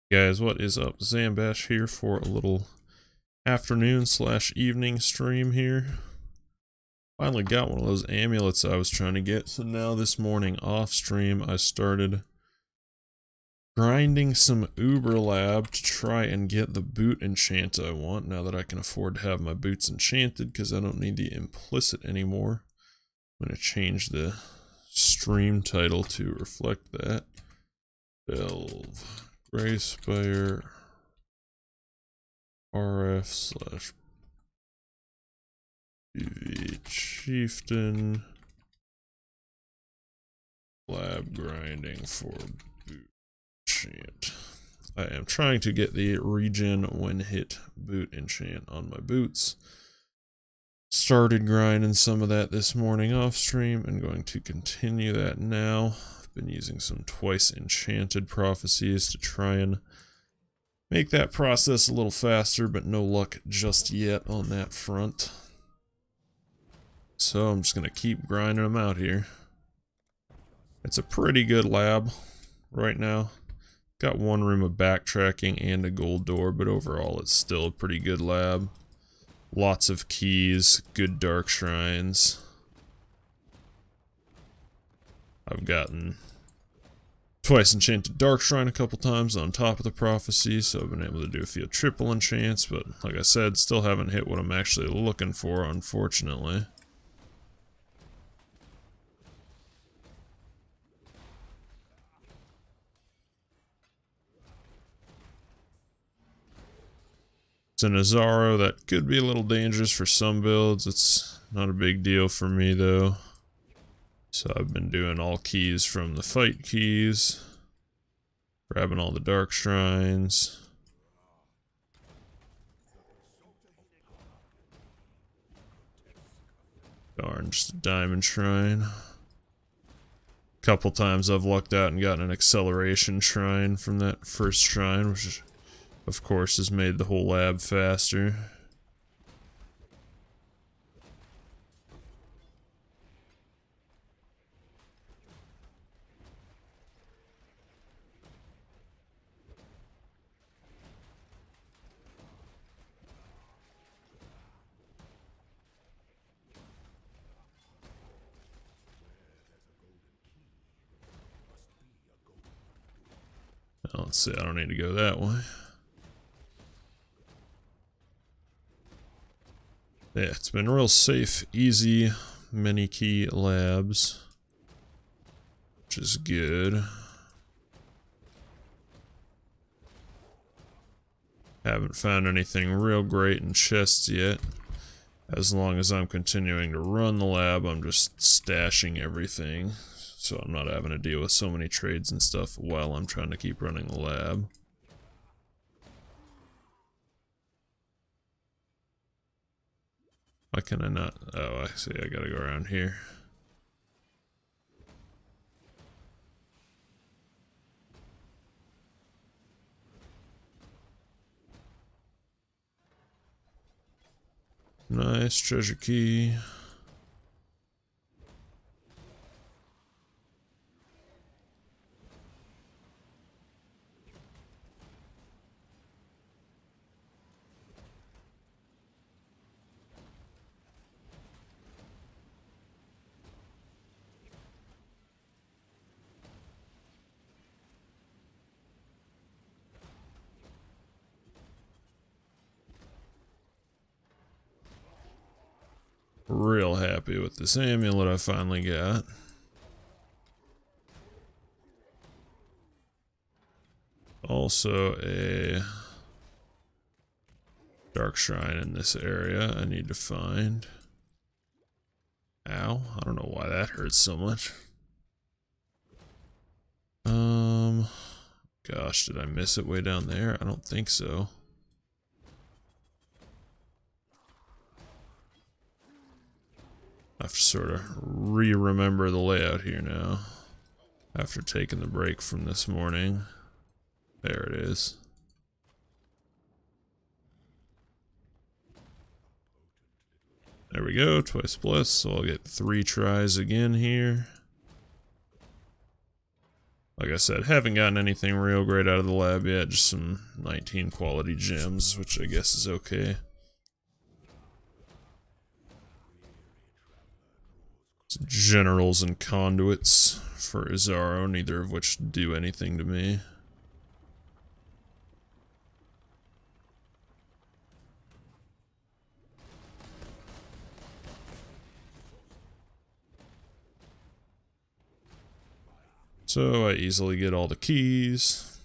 Guys, what is up? Zambash here for a little afternoon/evening stream here. Finally got one of those amulets I was trying to get, so now this morning off stream I started grinding some Uber Lab to try and get the boot enchant I want, now that I can afford to have my boots enchanted because I don't need the implicit anymore. I'm going to change the stream title to reflect that. Delve. Gray Spire RF/PV Chieftain Lab grinding for boot enchant. I am trying to get the regen when hit boot enchant on my boots. Started grinding some of that this morning off stream and going to continue that now. Been using some twice enchanted prophecies to try and make that process a little faster, but no luck just yet on that front. So I'm just going to keep grinding them out here. It's a pretty good lab right now. Got one room of backtracking and a gold door, but overall it's still a pretty good lab. Lots of keys, good dark shrines. I've gotten twice enchanted dark shrine a couple times on top of the prophecy, so I've been able to do a few triple enchants, but like I said, still haven't hit what I'm actually looking for, unfortunately. It's an Azaro that could be a little dangerous for some builds. It's not a big deal for me though. So I've been doing all keys from the fight keys, grabbing all the dark shrines. Darn, just a diamond shrine. Couple times I've lucked out and gotten an acceleration shrine from that first shrine, which of course has made the whole lab faster. Now, let's see, I don't need to go that way. Yeah, it's been real safe, easy, many key labs, which is good. Haven't found anything real great in chests yet. As long as I'm continuing to run the lab, I'm just stashing everything, so I'm not having to deal with so many trades and stuff while I'm trying to keep running the lab. Why can I not? Oh, I see, I gotta go around here. Nice treasure key. Real happy with this amulet I finally got. Also a dark shrine in this area I need to find. Ow, I don't know why that hurts so much. Gosh, did I miss it way down there? I don't think so. I have to sort of re-remember the layout here now, after taking the break from this morning. There it is. There we go, twice plus, so I'll get 3 tries again here. Like I said, haven't gotten anything real great out of the lab yet, just some 19 quality gems, which I guess is okay. Some generals and conduits for Izaro, neither of which do anything to me. So I easily get all the keys.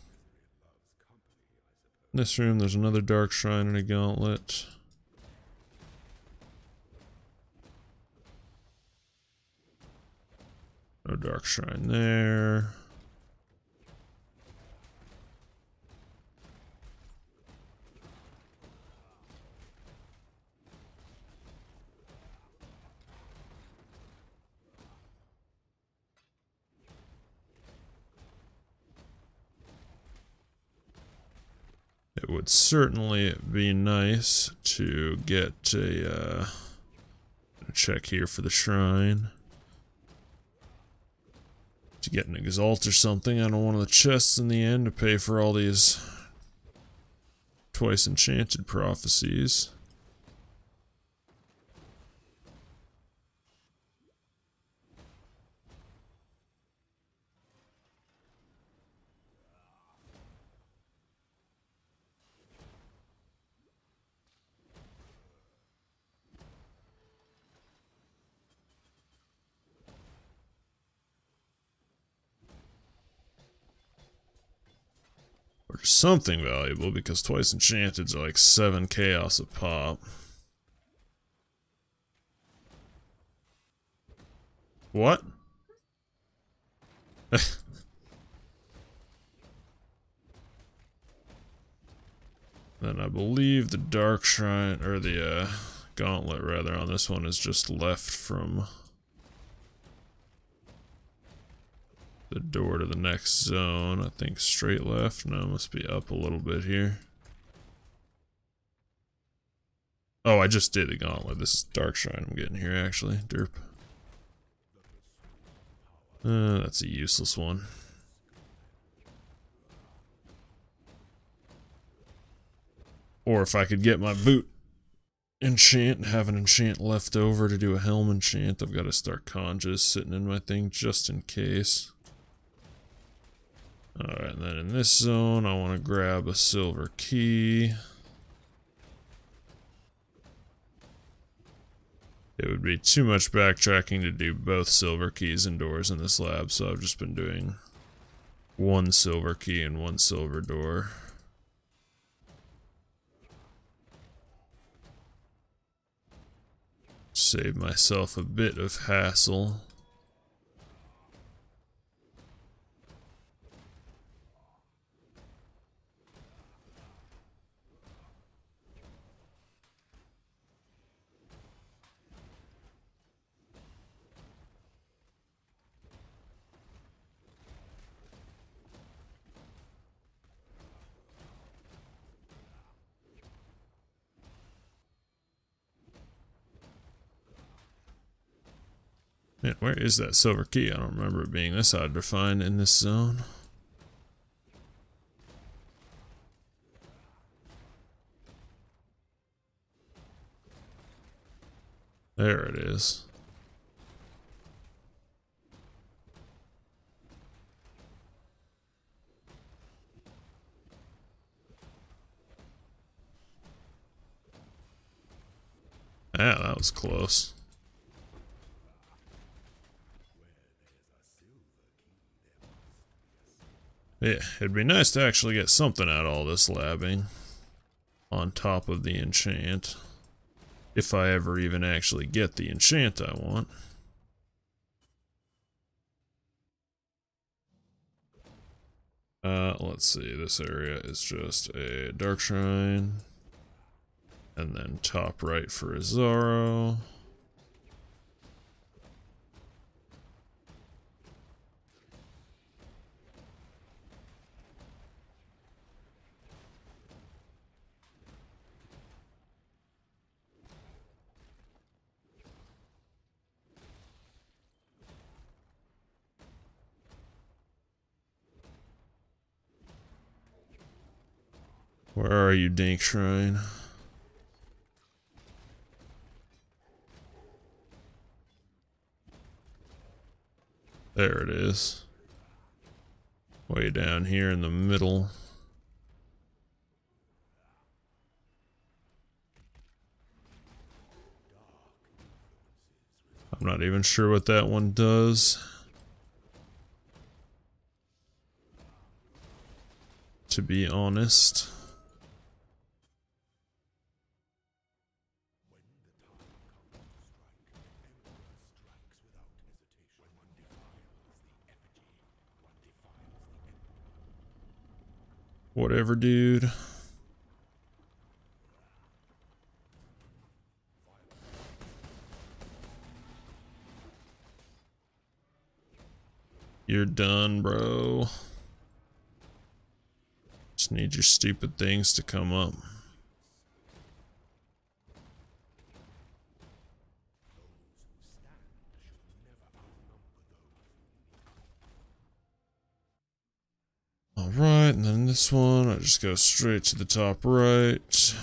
In this room there's another dark shrine and a gauntlet. No dark shrine there. It would certainly be nice to get a check here for the shrine. To get an exalt or something out of one of the chests in the end to pay for all these twice enchanted prophecies. Or something valuable, because twice enchanteds are like 7 chaos a pop. What? Then I believe the dark shrine, or the gauntlet rather, on this one is just left from the door to the next zone. I think straight left. No, must be up a little bit here. Oh, I just did the gauntlet. This is dark shrine I'm getting here, actually. Derp. That's a useless one. Or if I could get my boot enchant and have an enchant left over to do a helm enchant, I've got to start conjures sitting in my thing just in case. Alright, and then in this zone, I want to grab a silver key. It would be too much backtracking to do both silver keys indoors in this lab, so I've just been doing one silver key and one silver door. Save myself a bit of hassle. Man, where is that silver key? I don't remember it being this hard to find in this zone. There it is. Yeah, that was close. Yeah, it'd be nice to actually get something out of all this labbing on top of the enchant. If I ever even actually get the enchant I want. Let's see, this area is just a dark shrine. And then top right for Izaro. Where are you, Dink Shrine? There it is. Way down here in the middle. I'm not even sure what that one does, to be honest. Whatever, dude. You're done, bro. Just need your stupid things to come up. Alright, and then this one, I just go straight to the top right.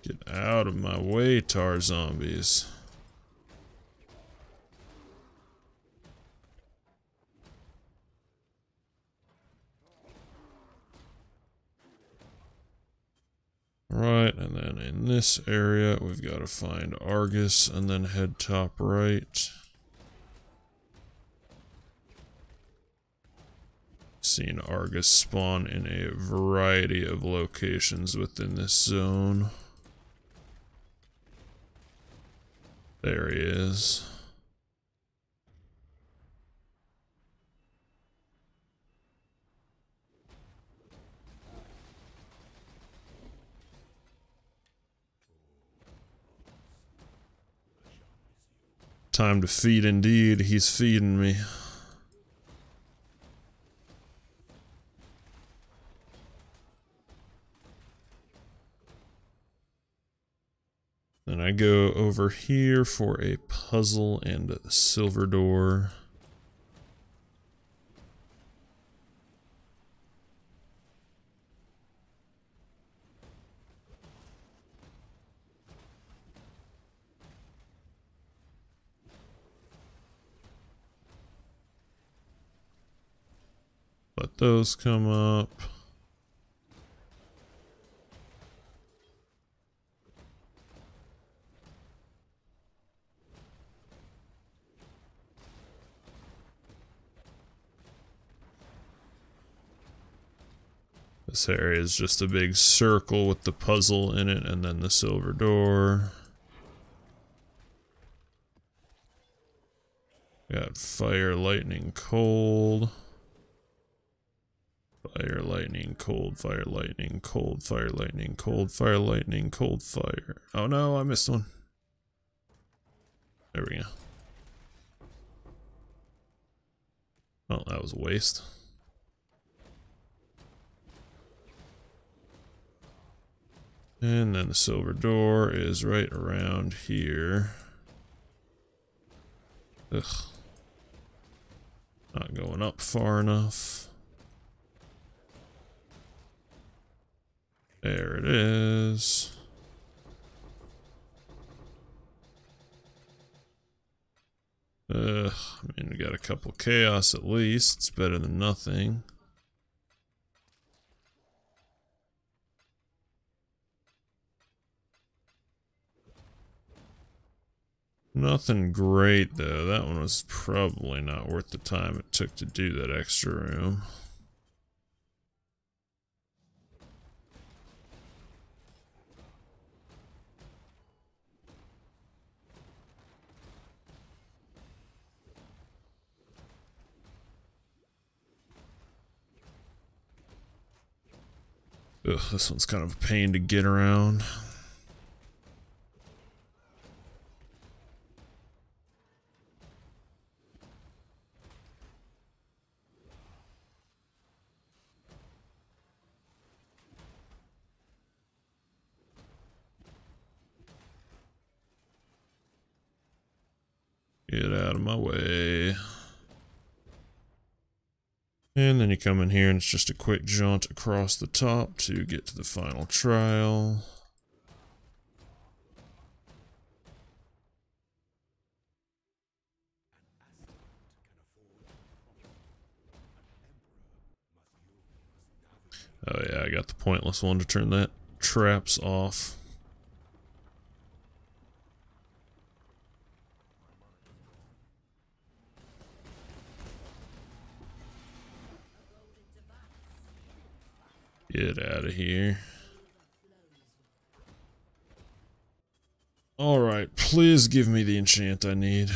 Get out of my way, tar zombies. Right, and then in this area, we've got to find Argus and then head top right. Seen Argus spawn in a variety of locations within this zone. There he is. Time to feed indeed. He's feeding me. Then I go over here for a puzzle and a silver door. Let those come up. This area is just a big circle with the puzzle in it and then the silver door. Got fire, lightning, cold. Fire, lightning, cold, fire, lightning, cold, fire, lightning, cold, fire, lightning, cold, fire. Oh no, I missed one. There we go. Well, that was a waste. And then the silver door is right around here. Ugh. Not going up far enough. There it is. I mean, we got a couple chaos at least. It's better than nothing. Nothing great though. That one was probably not worth the time it took to do that extra room. Ugh, this one's kind of a pain to get around. out of my way. And then you come in here and it's just a quick jaunt across the top to get to the final trial. Oh yeah, I got the pointless one to turn that traps off. Get out of here. Alright, please give me the enchant I need.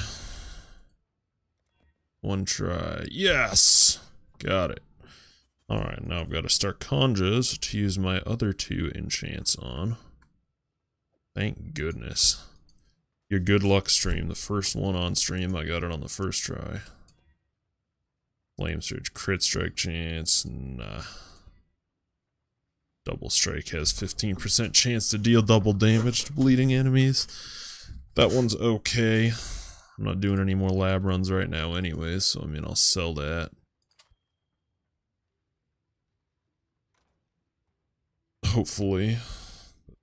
One try. Yes! Got it. Alright, now I've got to start conjures to use my other two enchants on. Thank goodness. Your good luck stream, the first one on stream, I got it on the first try. Flame Surge crit strike chance, nah. Double Strike has 15% chance to deal double damage to bleeding enemies. That one's okay. I'm not doing any more lab runs right now anyways, so I mean I'll sell that. Hopefully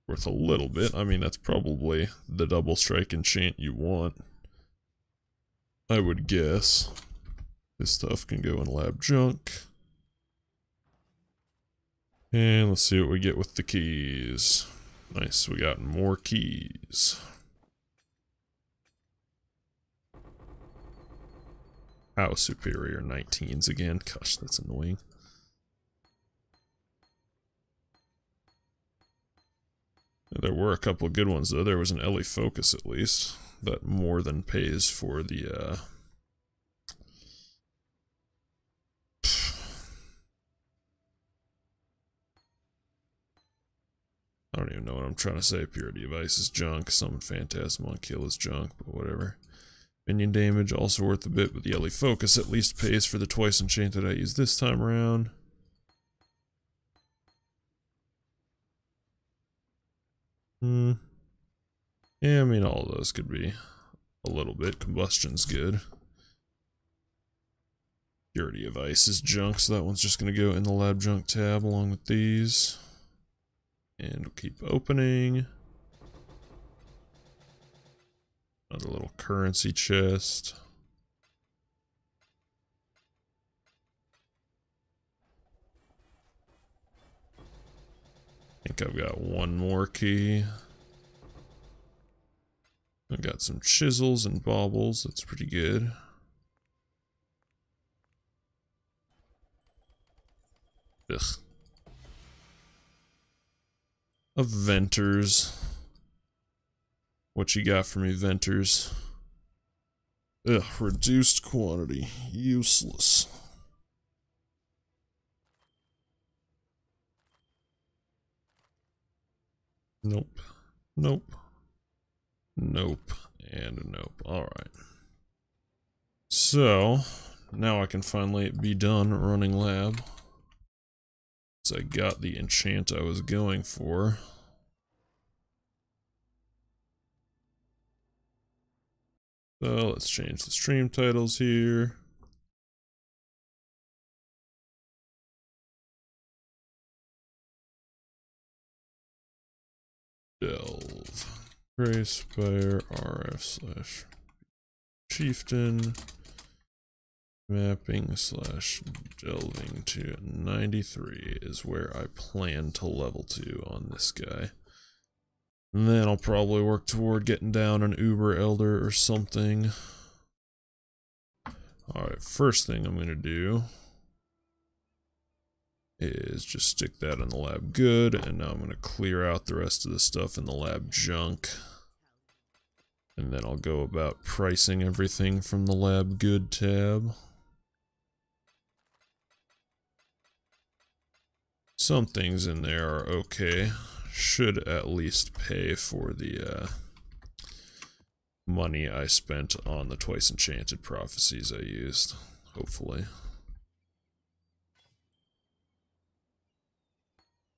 worth a little bit. I mean that's probably the double strike enchant you want, I would guess. This stuff can go in lab junk. And let's see what we get with the keys. Nice, we got more keys. How superior 19s again. Gosh, that's annoying. There were a couple of good ones though. There was an Ellie Focus at least. That more than pays for the I don't even know what I'm trying to say. Purity of Ice is junk. Summon Phantasm on kill is junk, but whatever. Minion damage also worth a bit, but the Ellie Focus at least pays for the twice enchanted I used this time around. Yeah, I mean all of those could be a little bit. Combustion's good. Purity of Ice is junk, so that one's just going to go in the lab junk tab along with these. And we'll keep opening. Another little currency chest. I think I've got one more key. I've got some chisels and baubles. That's pretty good. Ugh. Venters. What you got for me, Venters? Ugh, reduced quantity. Useless. Nope. Nope. Nope. And nope. Alright. So, now I can finally be done running lab. So I got the enchant I was going for. So let's change the stream titles here. Delve. Gray Spire RF / Chieftain. Mapping / delving to 93 is where I plan to level to on this guy. And then I'll probably work toward getting down an Uber Elder or something. Alright, first thing I'm going to do is just stick that in the lab good, and now I'm going to clear out the rest of the stuff in the lab junk. And then I'll go about pricing everything from the lab good tab. Some things in there are okay. Should at least pay for the money I spent on the twice enchanted prophecies I used, hopefully.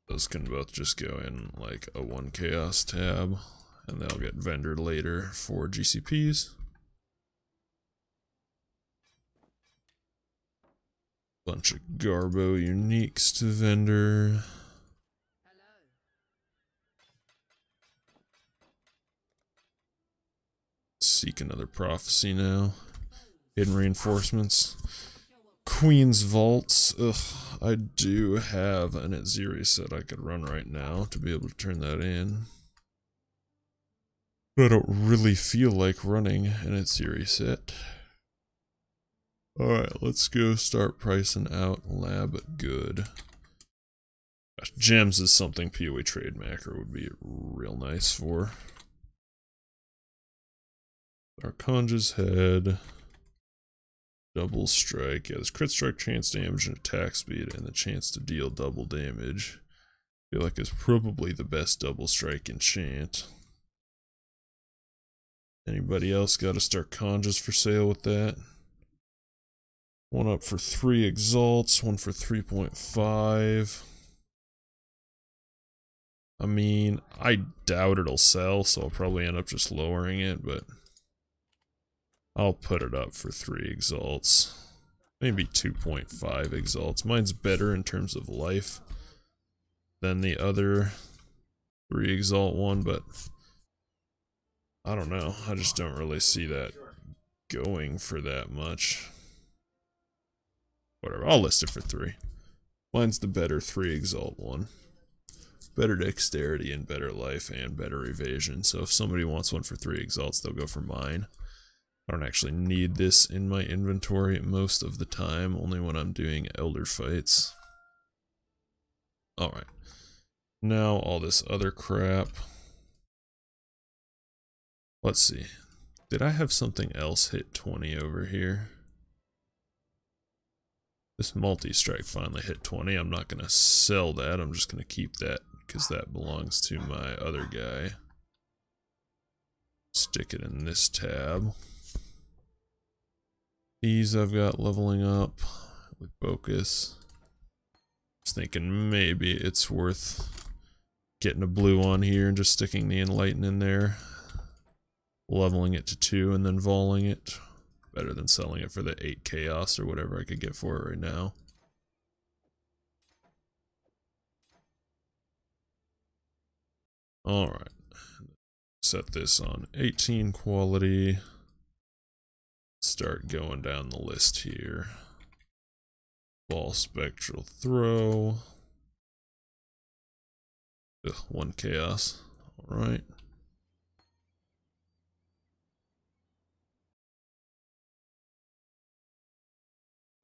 Those can both just go in like a 1 chaos tab, and they'll get vendored later for GCPs. Bunch of Garbo uniques to vendor. Seek another prophecy now. Hidden reinforcements. Queen's Vaults. Ugh, I do have an Atziri set I could run right now to be able to turn that in. But I don't really feel like running an Atziri set. Alright, let's go start pricing out lab good. Gosh, gems is something PoE trade macro would be real nice for. Arconja's Head. Double strike. Yeah, there's crit strike, chance damage, and attack speed, and the chance to deal double damage. I feel like it's probably the best double strike enchant. Anybody else got a Starconjas for sale with that? One up for 3 exalts, one for 3.5. I mean, I doubt it'll sell, so I'll probably end up just lowering it, but I'll put it up for 3 exalts. Maybe 2.5 exalts. Mine's better in terms of life than the other 3 exalt one, but I don't know. I just don't really see that going for that much. Whatever, I'll list it for 3. Mine's the better 3 exalt one. Better dexterity and better life and better evasion. So if somebody wants one for 3 exalts, they'll go for mine. I don't actually need this in my inventory most of the time, only when I'm doing elder fights. Alright. Now all this other crap. Let's see. Did I have something else hit 20 over here? This multi-strike finally hit 20. I'm not going to sell that. I'm just going to keep that because that belongs to my other guy. Stick it in this tab. These I've got leveling up with Focus. Just thinking maybe it's worth getting a blue on here and just sticking the Enlighten in there. Leveling it to 2 and then voling it. Better than selling it for the 8 chaos or whatever I could get for it right now. Alright. Set this on 18 quality. Start going down the list here. Ball Spectral Throw. Ugh, 1 chaos. Alright.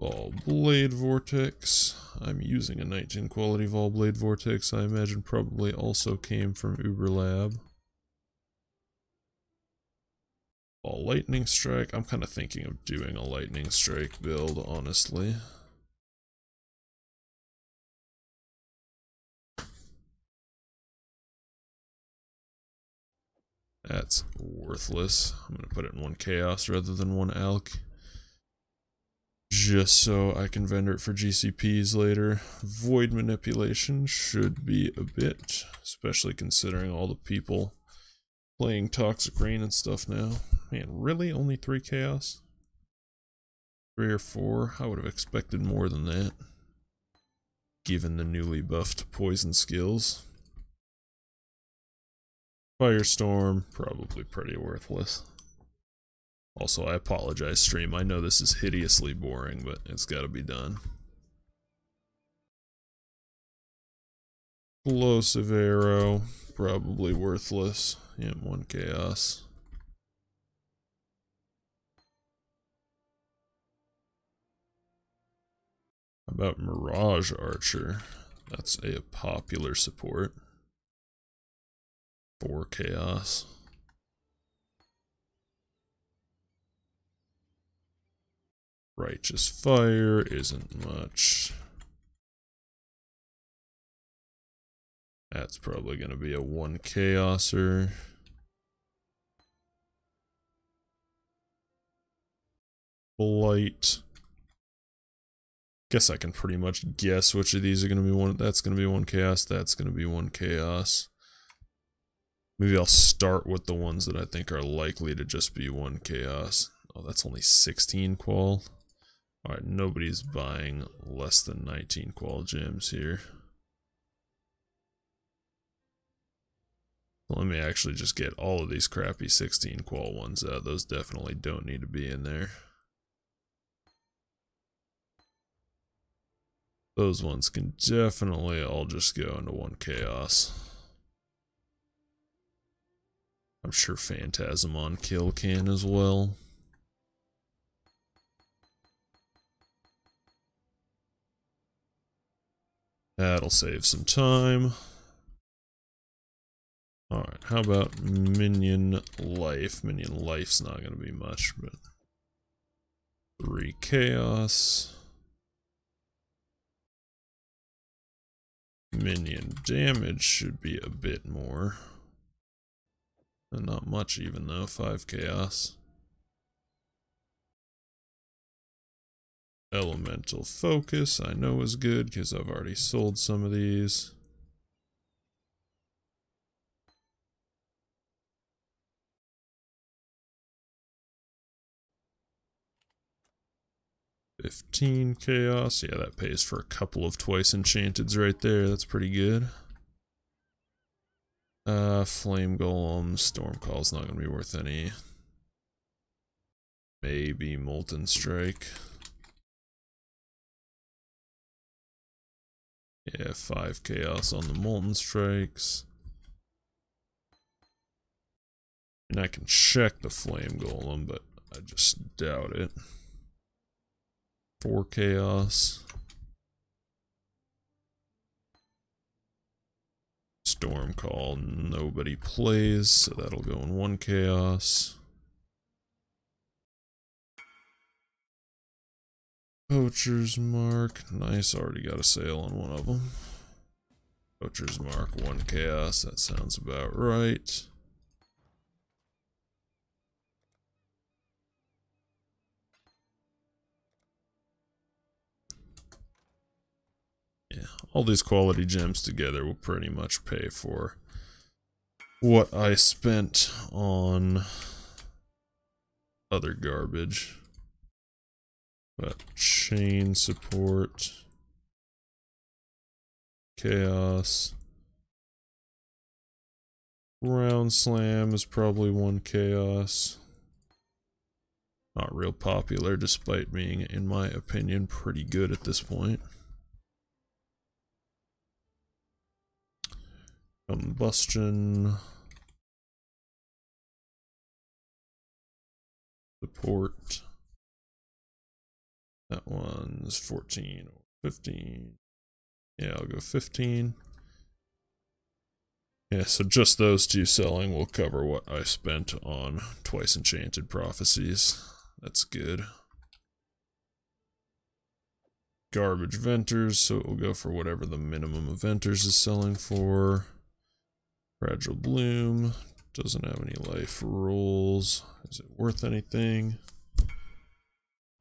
Ball Blade Vortex. I'm using a 19 quality Ball Blade Vortex. I imagine probably also came from Uber Lab. Ball Lightning Strike. I'm kind of thinking of doing a Lightning Strike build, honestly. That's worthless. I'm going to put it in 1 chaos rather than 1 alch. Just so I can vendor it for GCPs later. Void Manipulation should be a bit, especially considering all the people playing Toxic Rain and stuff now. Man, really? Only 3 chaos? 3 or 4? I would have expected more than that, given the newly buffed poison skills. Firestorm, probably pretty worthless. Also, I apologize, stream. I know this is hideously boring, but it's gotta be done. Explosive Arrow, probably worthless. Yeah, 1 chaos. How about Mirage Archer? That's a popular support. 4 chaos. Righteous Fire isn't much. That's probably going to be a 1 chaoser. Blight. Guess I can pretty much guess which of these are going to be 1. That's going to be 1 chaos. That's going to be 1 chaos. Maybe I'll start with the ones that I think are likely to just be 1 chaos. Oh, that's only 16 qual. Alright, nobody's buying less than 19 qual gems here. Let me actually just get all of these crappy 16 qual ones out. Those definitely don't need to be in there. Those ones can definitely all just go into one chaos. I'm sure Phantasm on kill can as well. That'll save some time. Alright, how about minion life? Minion life's not going to be much, but 3 chaos. Minion damage should be a bit more. And not much even though, 5 chaos. Elemental focus I know is good because I've already sold some of these. $15 chaos. Yeah, that pays for a couple of twice enchanteds right there. That's pretty good. Flame Golem, Stormcall's not gonna be worth any. Maybe Molten Strike. Yeah, 5 chaos on the Molten Strikes. And I can check the Flame Golem, but I just doubt it. 4 chaos. Stormcall, nobody plays, so that'll go in 1 chaos. Poacher's Mark, nice, already got a sale on one of them. Poacher's Mark, 1 chaos, that sounds about right. Yeah, all these quality gems together will pretty much pay for what I spent on other garbage. But chain support, chaos, round slam is probably 1 chaos. Not real popular despite being, in my opinion, pretty good at this point. Combustion. Support. That one's 14 or 15. Yeah, I'll go 15. Yeah, so just those 2 selling will cover what I spent on twice enchanted prophecies. That's good. Garbage venters, so it will go for whatever the minimum of venters is selling for. Fragile Bloom, doesn't have any life rolls. Is it worth anything?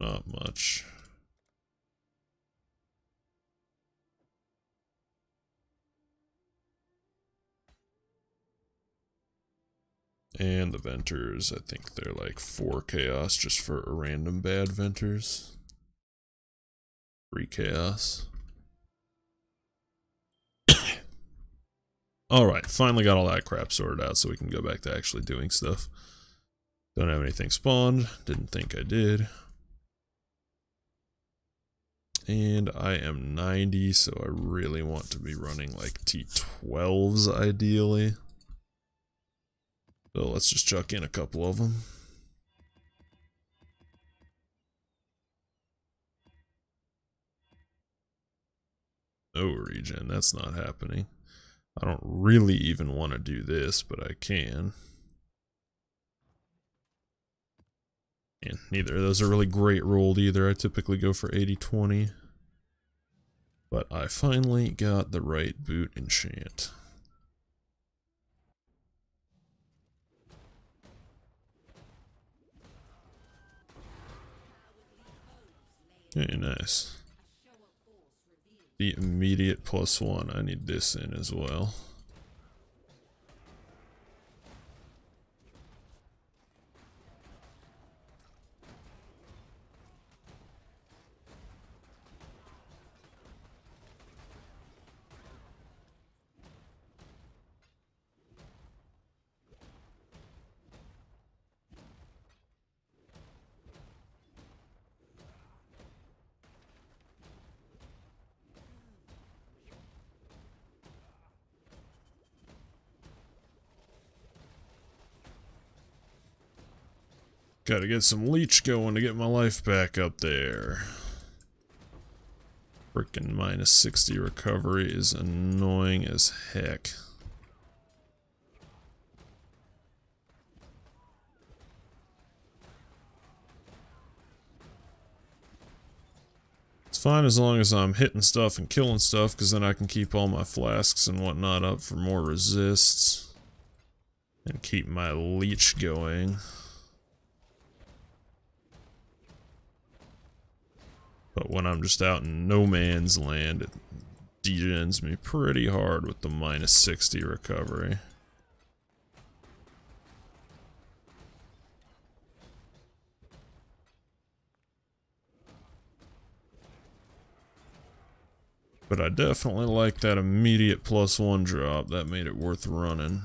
Not much. And the venters, I think they're like 4 chaos just for a random bad venters. 3 chaos. Alright, finally got all that crap sorted out so we can go back to actually doing stuff. Don't have anything spawned, didn't think I did. And I am 90, so I really want to be running like T12s ideally. So let's just chuck in a couple of them. No regen, that's not happening. I don't really even want to do this, but I can. And neither of those are really great rolled either. I typically go for 80-20. But I finally got the right boot enchant. Very nice. The immediate +1. I need this in as well. Gotta get some leech going to get my life back up there. Frickin' minus 60 recovery is annoying as heck. It's fine as long as I'm hitting stuff and killing stuff, because then I can keep all my flasks and whatnot up for more resists. And keep my leech going. But when I'm just out in no man's land, it degens me pretty hard with the minus 60 recovery. But I definitely like that immediate +1 drop. That made it worth running.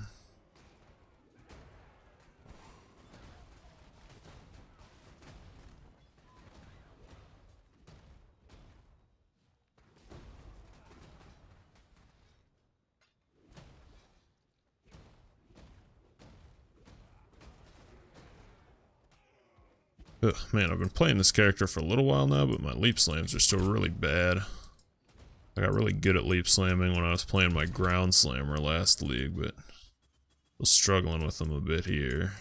Ugh, man, I've been playing this character for a little while now, but my leap slams are still really bad. I got really good at leap slamming when I was playing my ground slammer last league, but still struggling with them a bit here.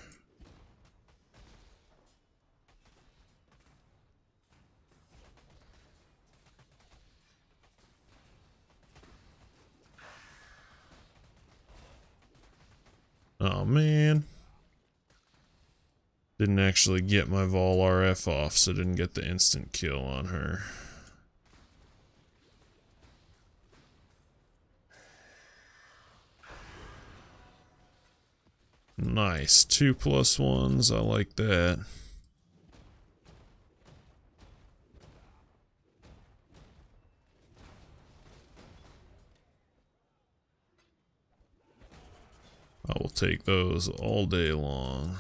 Oh man. Didn't actually get my Vol RF off, so didn't get the instant kill on her. Nice. 2 +1s. I like that. I will take those all day long.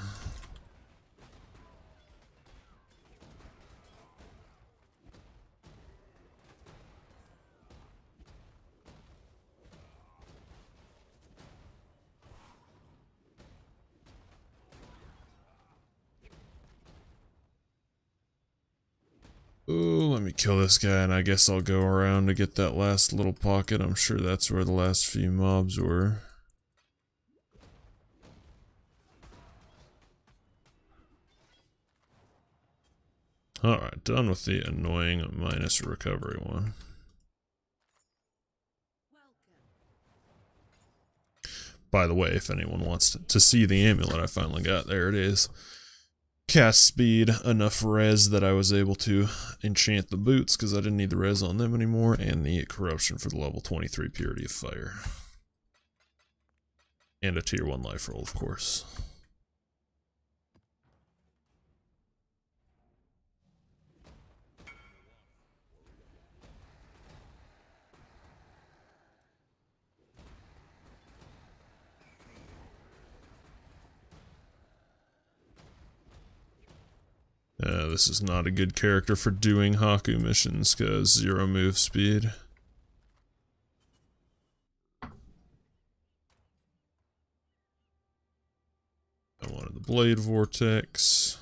Ooh, let me kill this guy, and I guess I'll go around to get that last little pocket. I'm sure that's where the last few mobs were. Alright, done with the annoying minus recovery one. By the way, if anyone wants to see the amulet I finally got, there it is. Cast speed, enough res that I was able to enchant the boots because I didn't need the res on them anymore, and the corruption for the level 23 purity of fire. And a tier 1 life roll, of course. This is not a good character for doing Haku missions, because 0 move speed. I wanted the Blade Vortex.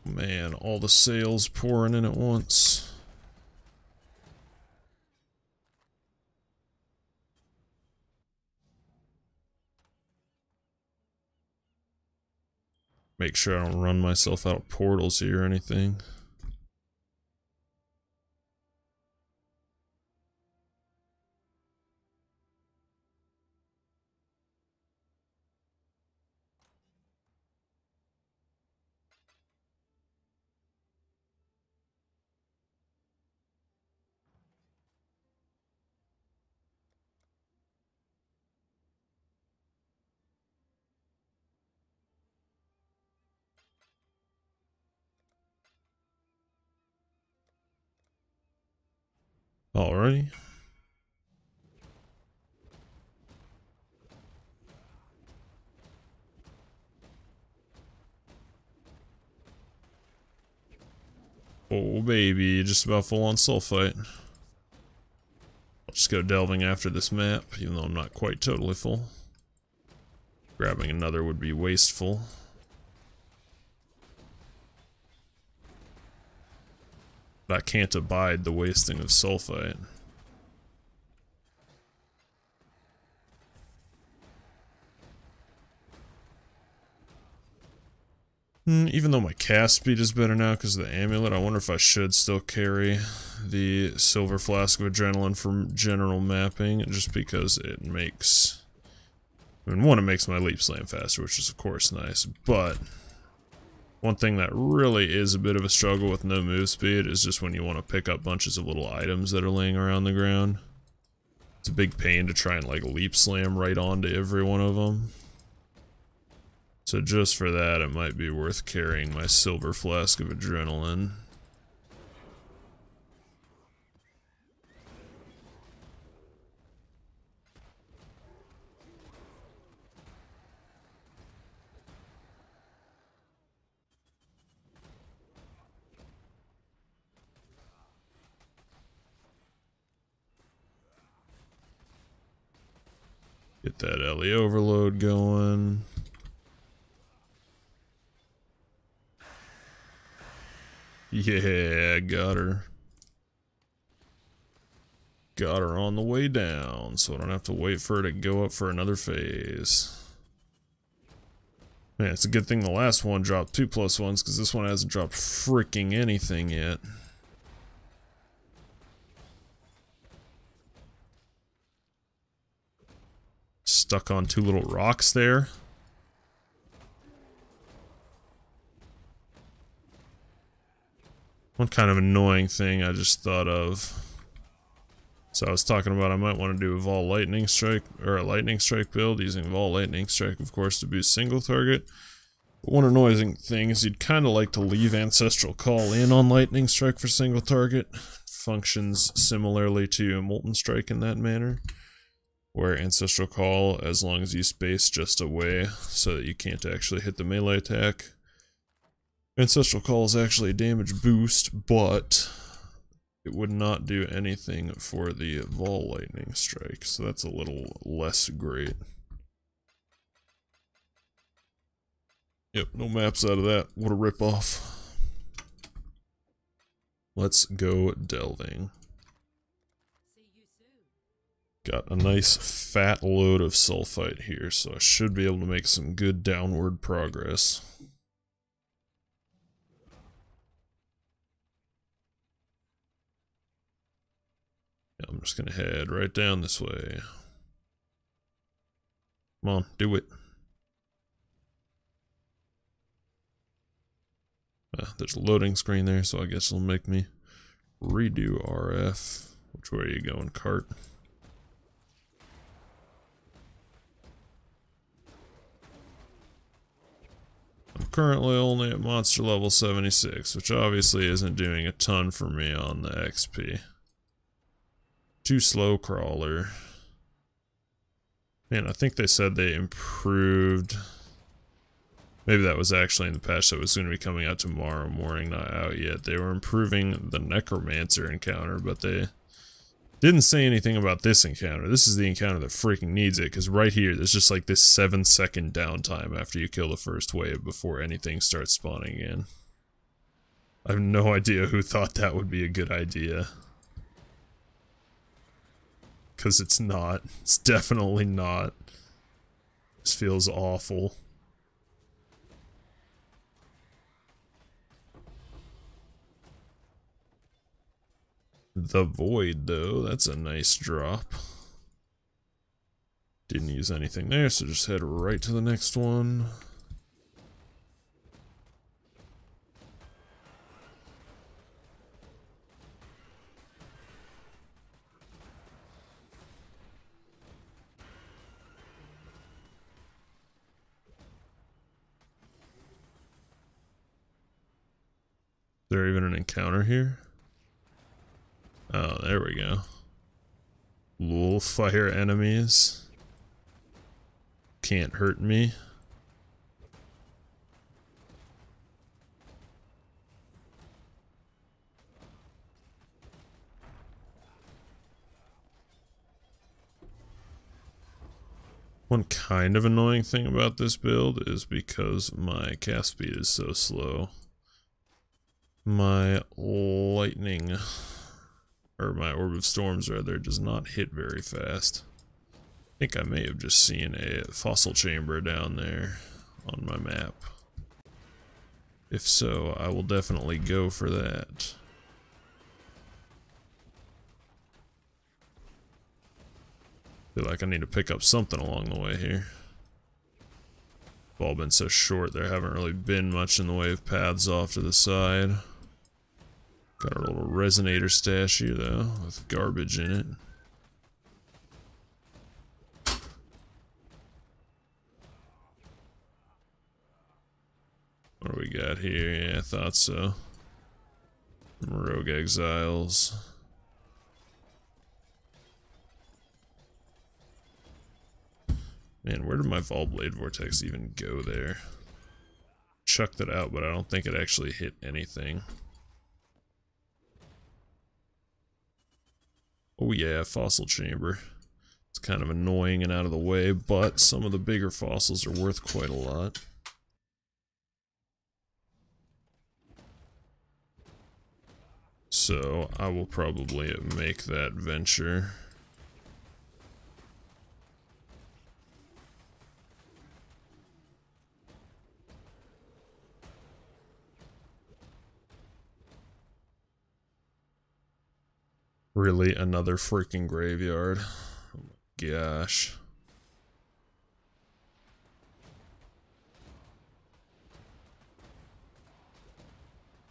Man, all the sails pouring in at once. Make sure I don't run myself out of portals here or anything. Alrighty. Oh baby, just about full on sulfite. I'll just go delving after this map, even though I'm not quite totally full. Grabbing another would be wasteful. But I can't abide the wasting of sulfite. Even though my cast speed is better now because of the amulet, I wonder if I should still carry the silver flask of adrenaline from general mapping, just because it makes... I mean, one, it makes my leap slam faster, which is of course nice, but one thing that really is a bit of a struggle with no move speed is just when you want to pick up bunches of little items that are laying around the ground. It's a big pain to try and like leap slam right onto every one of them. So just for that, it might be worth carrying my silver flask of adrenaline. Get that LE overload going. Yeah, got her. Got her on the way down, so I don't have to wait for her to go up for another phase. Man, it's a good thing the last one dropped 2+1s, because this one hasn't dropped freaking anything yet. Stuck on two little rocks there. One kind of annoying thing I just thought of. So I was talking about I might want to do a Vol Lightning Strike, or a Lightning Strike build, using Vol Lightning Strike, of course, to boost single target. But one annoying thing is you'd kind of like to leave Ancestral Call in on Lightning Strike for single target. Functions similarly to Molten Strike in that manner, where Ancestral Call, as long as you space just away so that you can't actually hit the melee attack, Ancestral Call is actually a damage boost, but it would not do anything for the Vol Lightning Strike, so that's a little less great. Yep, no maps out of that. What a ripoff. Let's go delving. Got a nice fat load of sulfite here, so I should be able to make some good downward progress. I'm just gonna head right down this way. Come on, do it. There's a loading screen there, so I guess it'll make me redo RF. Which way are you going, cart? I'm currently only at monster level 76, which obviously isn't doing a ton for me on the XP. Too slow crawler. Man, I think they said they improved. Maybe that was actually in the patch that was going to be coming out tomorrow morning, not out yet. They were improving the Necromancer encounter, but they didn't say anything about this encounter. This is the encounter that freaking needs it, because right here, there's just like this 7-second downtime after you kill the first wave before anything starts spawning again. I have no idea who thought that would be a good idea. Because it's not. It's definitely not. This feels awful. The Void, though, that's a nice drop. Didn't use anything there, so just head right to the next one. Is there even an encounter here? Oh, there we go. Lol, fire enemies. Can't hurt me. One kind of annoying thing about this build is because my cast speed is so slow. My lightning, or my orb of storms rather, does not hit very fast. I think I may have just seen a fossil chamber down there on my map. If so, I will definitely go for that. Feel like I need to pick up something along the way here. It's all been so short, there haven't really been much in the way of paths off to the side. Got our little resonator stash here though, with garbage in it. What do we got here? Yeah, I thought so. Rogue exiles. Man, where did my Volblade Vortex even go there? Chucked it out, but I don't think it actually hit anything. Oh yeah, fossil chamber. It's kind of annoying and out of the way, but some of the bigger fossils are worth quite a lot. So I will probably make that venture. Really, another freaking graveyard. Oh my gosh.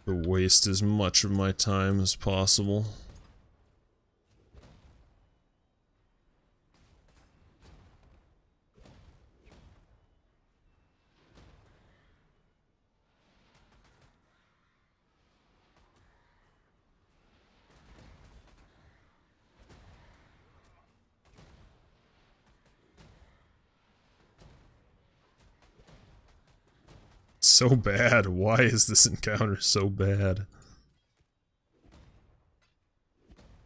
To waste as much of my time as possible. So bad. Why is this encounter so bad?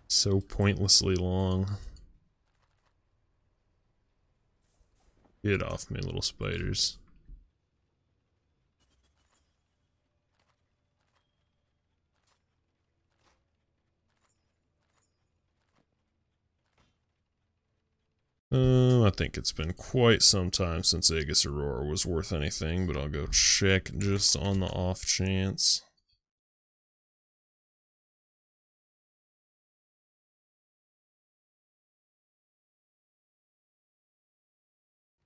So pointlessly long. Get off me, little spiders. I think it's been quite some time since Aegis Aurora was worth anything, but I'll go check just on the off chance.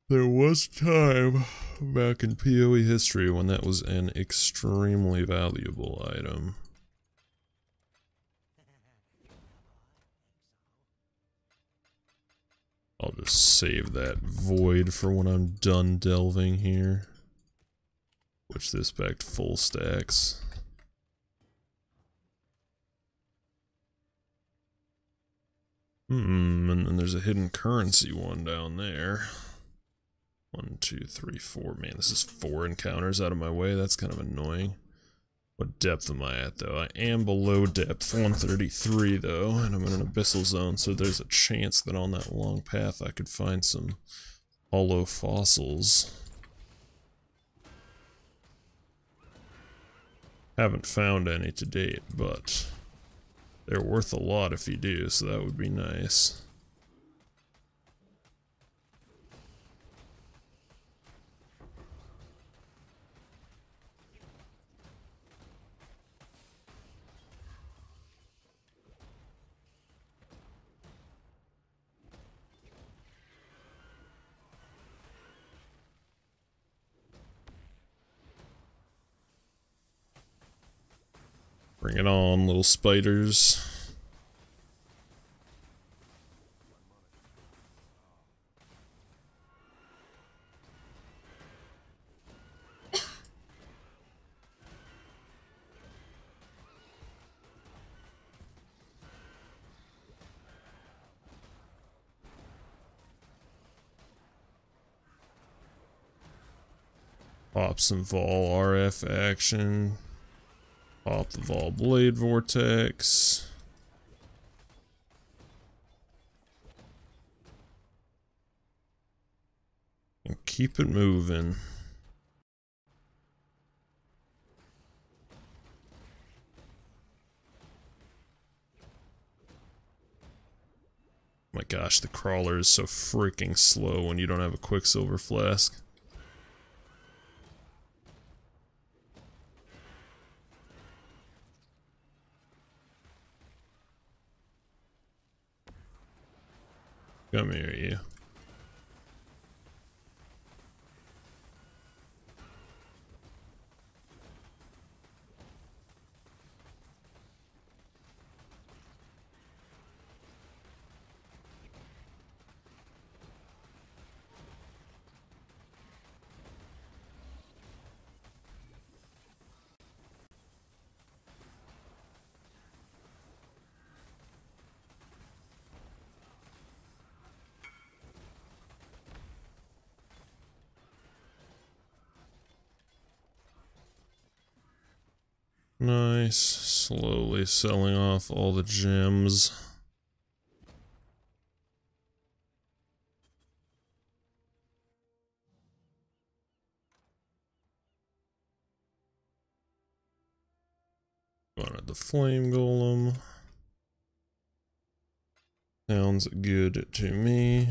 There was time back in PoE history when that was an extremely valuable item. I'll just save that void for when I'm done delving here. Switch this back to full stacks. And then there's a hidden currency one down there. 1, 2, 3, 4. Man, this is 4 encounters out of my way. That's kind of annoying. What depth am I at, though? I am below depth 133, though, and I'm in an abyssal zone, so there's a chance that on that long path I could find some hollow fossils. Haven't found any to date, but they're worth a lot if you do, so that would be nice. Bring it on, little spiders. Pop some Vol RF action. Pop the Vol Blade Vortex. And keep it moving. My gosh, the crawler is so freaking slow when you don't have a Quicksilver Flask. Come here, you. Nice. Slowly selling off all the gems. Wanted the flame golem. Sounds good to me.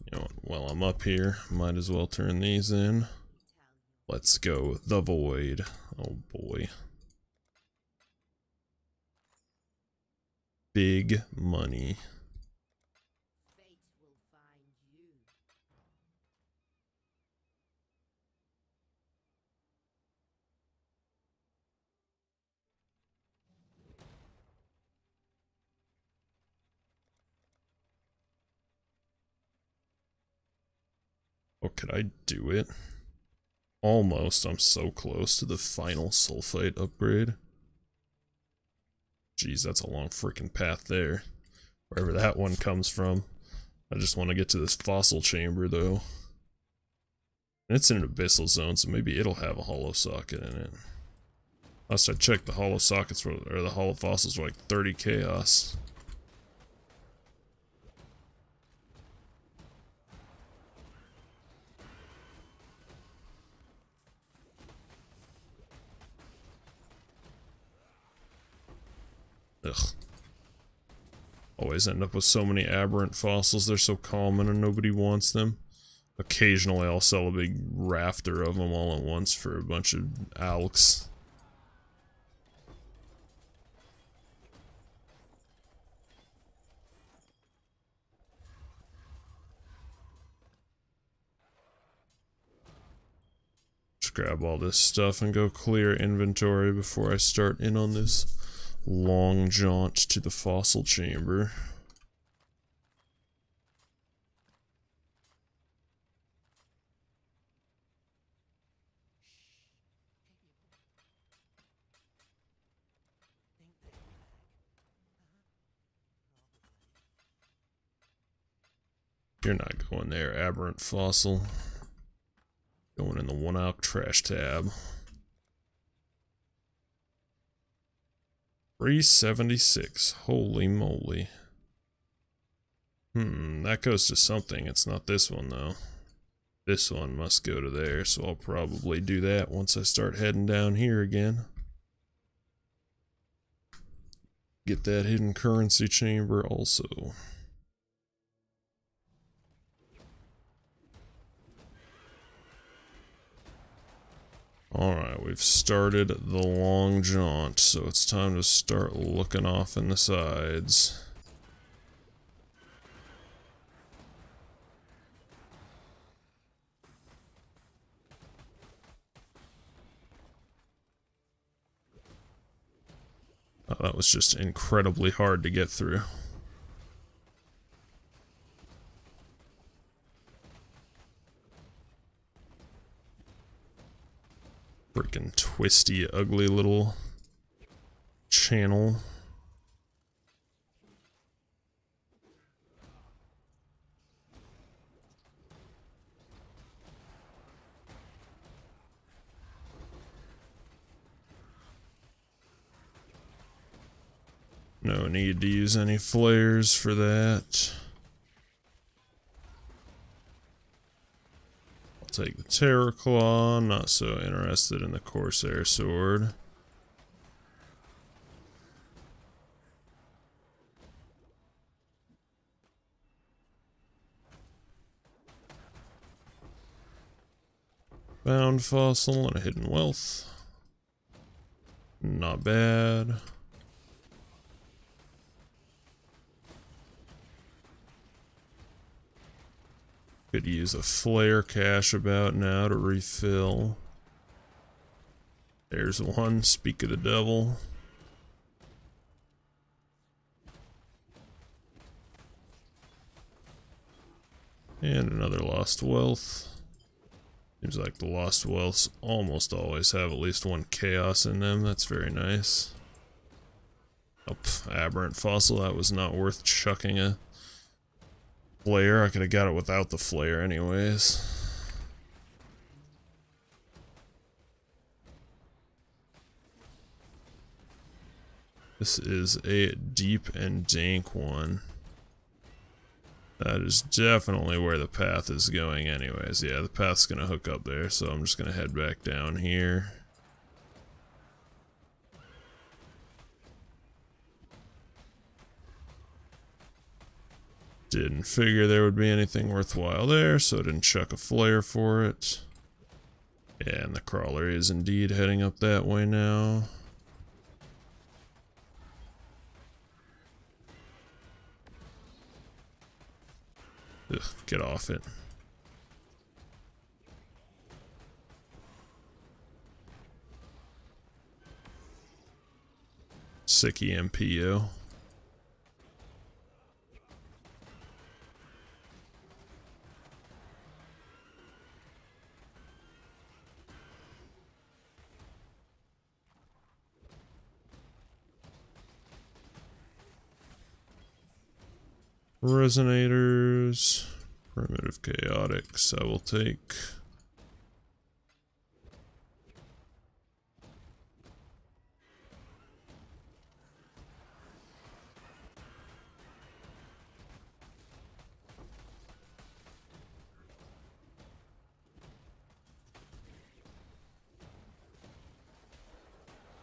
You know what, while I'm up here, might as well turn these in. Let's go. The Void. Oh boy. Big money. Oh, could I do it? Almost. I'm so close to the final sulfite upgrade. Jeez, that's a long freaking path there. Wherever that one comes from. I just want to get to this fossil chamber, though. And it's in an abyssal zone, so maybe it'll have a hollow socket in it. Last I checked, the hollow sockets were, or the hollow fossils were like 30 chaos. Ugh. Always end up with so many aberrant fossils. They're so common and nobody wants them. Occasionally I'll sell a big rafter of them all at once for a bunch of alks. Just grab all this stuff and go clear inventory before I start in on this long jaunt to the fossil chamber. You're not going there, aberrant fossil. Going in the 1-alk trash tab. 376. Holy moly. That goes to something. It's not this one, though. This one must go to there, so I'll probably do that once I start heading down here again. Get that hidden currency chamber also. Alright, we've started the long jaunt, so it's time to start looking off in the sides. Oh, that was just incredibly hard to get through. Freaking twisty, ugly little channel. No need to use any flares for that. I'll take the Terror Claw, not so interested in the Corsair Sword. Bound Fossil and a Hidden Wealth. Not bad. Could use a Flare Cache about now to refill. There's one, speak of the devil. And another Lost Wealth. Seems like the Lost Wealths almost always have at least one Chaos in them. That's very nice. Oh, Aberrant Fossil. That was not worth chucking a flare. I could have got it without the flare anyways. This is a deep and dank one. That is definitely where the path is going anyways. Yeah, the path's gonna hook up there, so I'm just gonna head back down here. Didn't figure there would be anything worthwhile there, so I didn't chuck a flare for it. Yeah, and the crawler is indeed heading up that way now. Ugh, get off it. Sicky MPO. Resonators, primitive chaotics, I will take.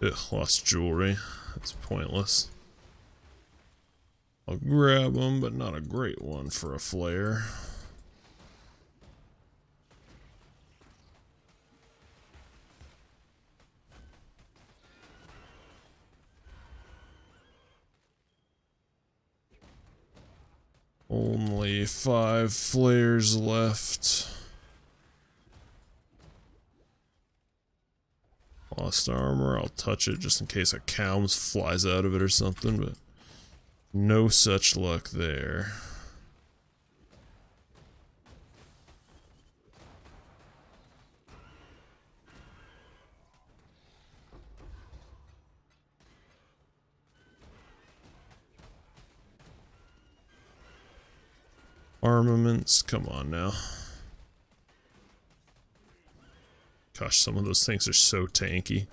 Ugh, lost jewelry. That's pointless. I'll grab them, but not a great one for a flare. Only 5 flares left. Lost armor, I'll touch it just in case a Calms flies out of it or something, but no such luck there. Armaments, come on now. Gosh, some of those things are so tanky.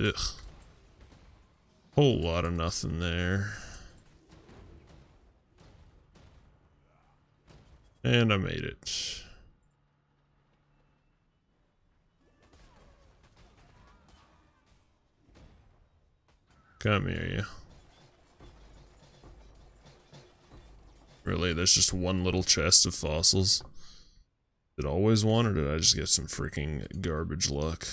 Ugh. Whole lot of nothing there. And I made it. Come here, you. Really, there's just one little chest of fossils. Did I always want, or did I just get some freaking garbage luck?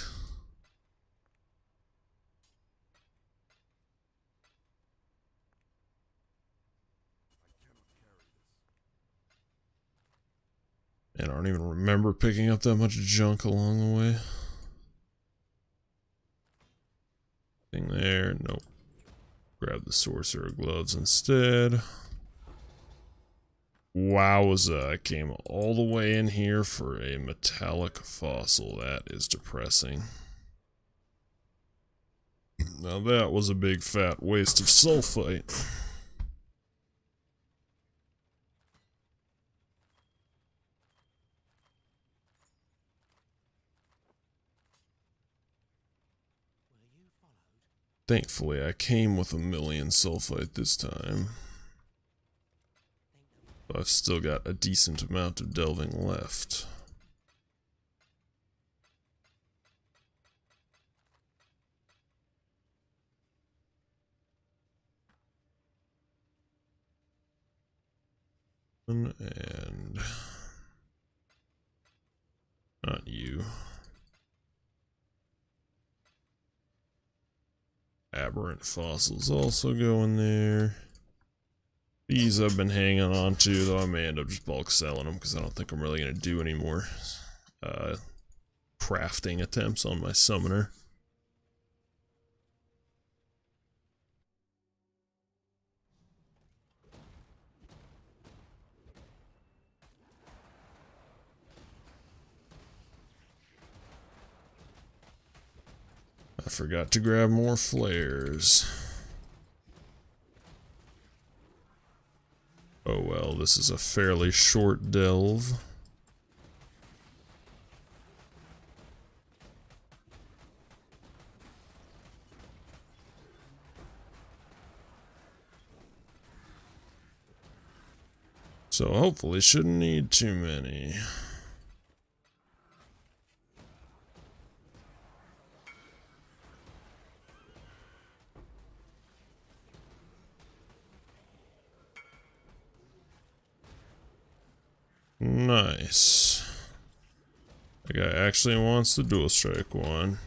And I don't even remember picking up that much junk along the way. Thing there, nope. Grab the Sorcerer Gloves instead. Wowza, I came all the way in here for a metallic fossil. That is depressing. Now that was a big fat waste of sulfite. Thankfully, I came with 1,000,000 sulfite this time. I've still got a decent amount of delving left. And not you. Aberrant fossils also go in there. These I've been hanging on to, though I may end up just bulk selling them because I don't think I'm really going to do any more crafting attempts on my summoner. I forgot to grab more flares. Oh well, this is a fairly short delve. So hopefully shouldn't need too many. Nice. The guy actually wants the dual strike one.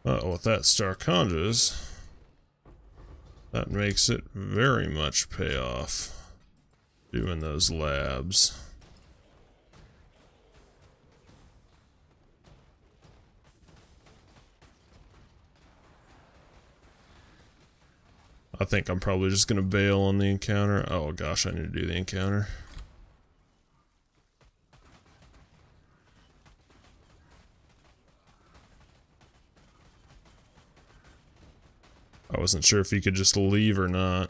With that Star Conjures, that makes it very much pay off doing those labs. I think I'm probably just gonna bail on the encounter. Oh gosh, I need to do the encounter. I wasn't sure if he could just leave or not.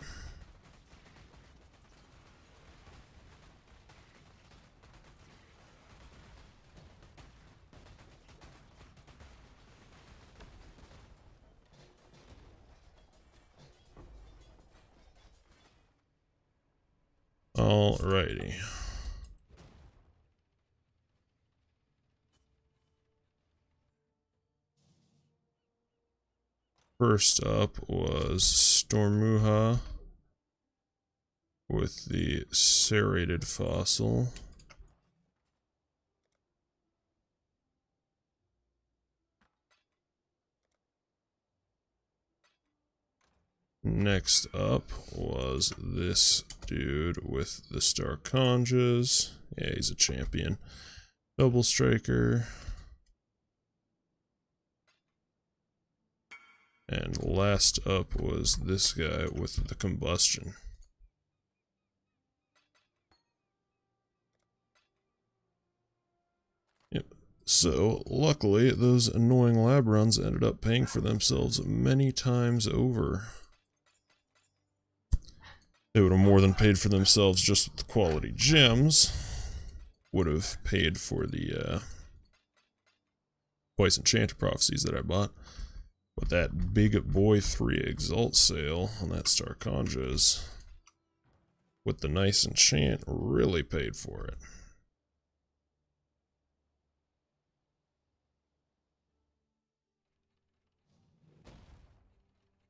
Alrighty. First up was Stormuha with the serrated fossil. Next up was this dude with the Star Conjas. Yeah, he's a champion. Double Striker. And last up was this guy with the Combustion. Yep. So, luckily, those annoying lab runs ended up paying for themselves many times over. They would have more than paid for themselves just with the quality gems. Would have paid for the Twice Enchanted Prophecies that I bought. But that big boy 3 Exalt sale on that Star Conjas with the nice enchant really paid for it.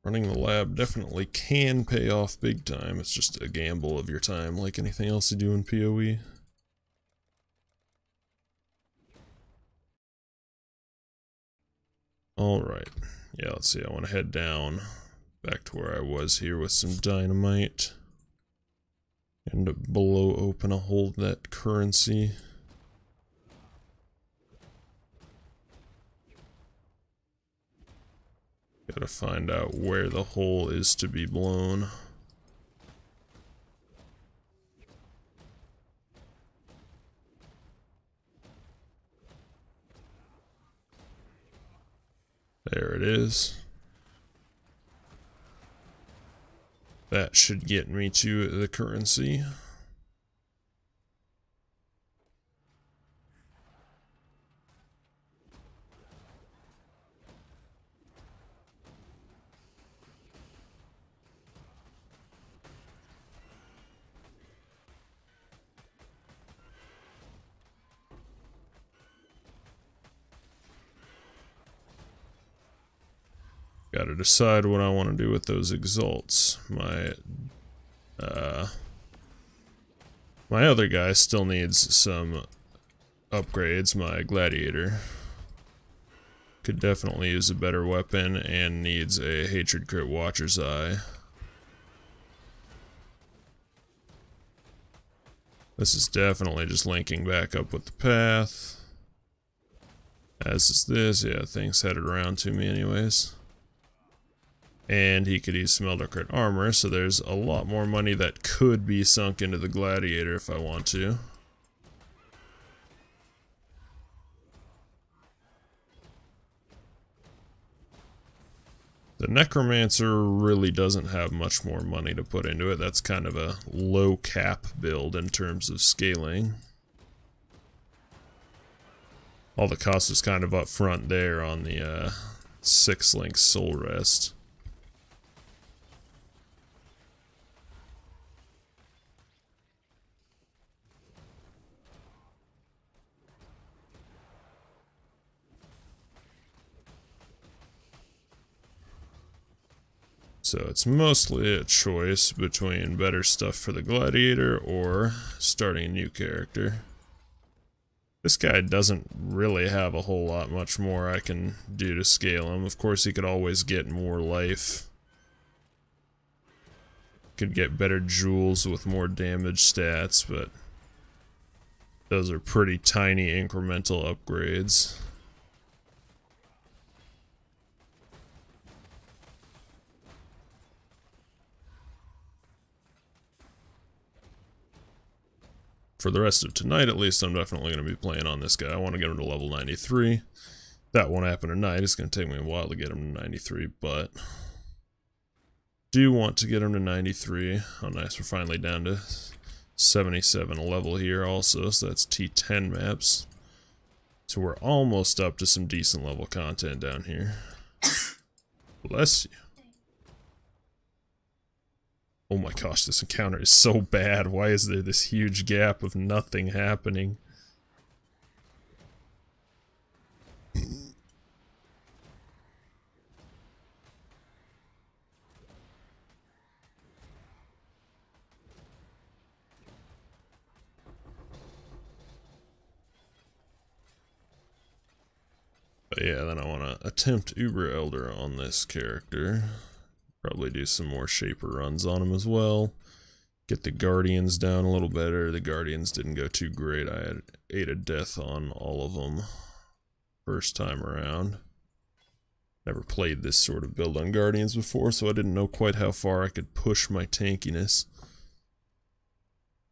Running the lab definitely can pay off big time. It's just a gamble of your time like anything else you do in PoE. Alright. Yeah, let's see. I want to head down back to where I was here with some dynamite. And blow open a hole of that currency. Gotta find out where the hole is to be blown. There it is. That should get me to the currency. Gotta decide what I want to do with those exalts. My other guy still needs some upgrades. My gladiator could definitely use a better weapon and needs a hatred crit watcher's eye. This is definitely just linking back up with the path. As is this. Yeah, things headed around to me anyways. And he could use Smelter Crit Armor, so there's a lot more money that could be sunk into the Gladiator if I want to. The Necromancer really doesn't have much more money to put into it. That's kind of a low cap build in terms of scaling. All the cost is kind of up front there on the 6-link Soul Rest. So it's mostly a choice between better stuff for the Gladiator or starting a new character. This guy doesn't really have a whole lot much more I can do to scale him. Of course, he could always get more life. Could get better jewels with more damage stats, but those are pretty tiny incremental upgrades. For the rest of tonight, at least, I'm definitely going to be playing on this guy. I want to get him to level 93. That won't happen tonight. It's going to take me a while to get him to 93, but do want to get him to 93. Oh, nice. We're finally down to 77 level here also, so that's T10 maps. So we're almost up to some decent level content down here. Bless you. Oh my gosh, this encounter is so bad. Why is there this huge gap of nothing happening? But yeah, then I want to attempt Uber Elder on this character. Probably do some more Shaper runs on him as well. Get the Guardians down a little better. The Guardians didn't go too great. I had 8 of death on all of them first time around. Never played this sort of build on Guardians before, so I didn't know quite how far I could push my tankiness.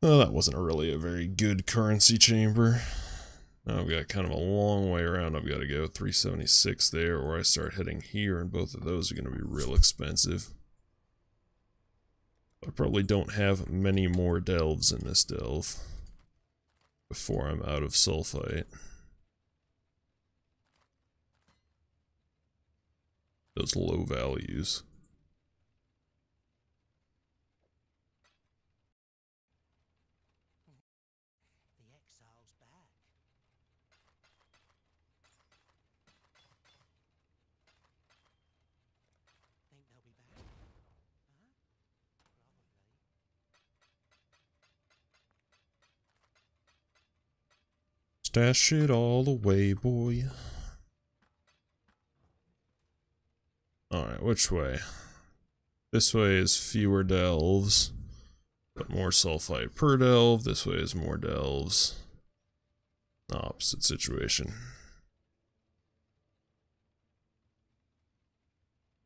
Well, that wasn't really a very good currency chamber. Now I've got kind of a long way around. I've got to go 376 there, or I start heading here, and both of those are going to be real expensive. I probably don't have many more delves in this delve before I'm out of sulfite. Those low values. Stash it all away, boy. Alright, which way? This way is fewer delves, but more sulfite per delve. This way is more delves. Opposite situation.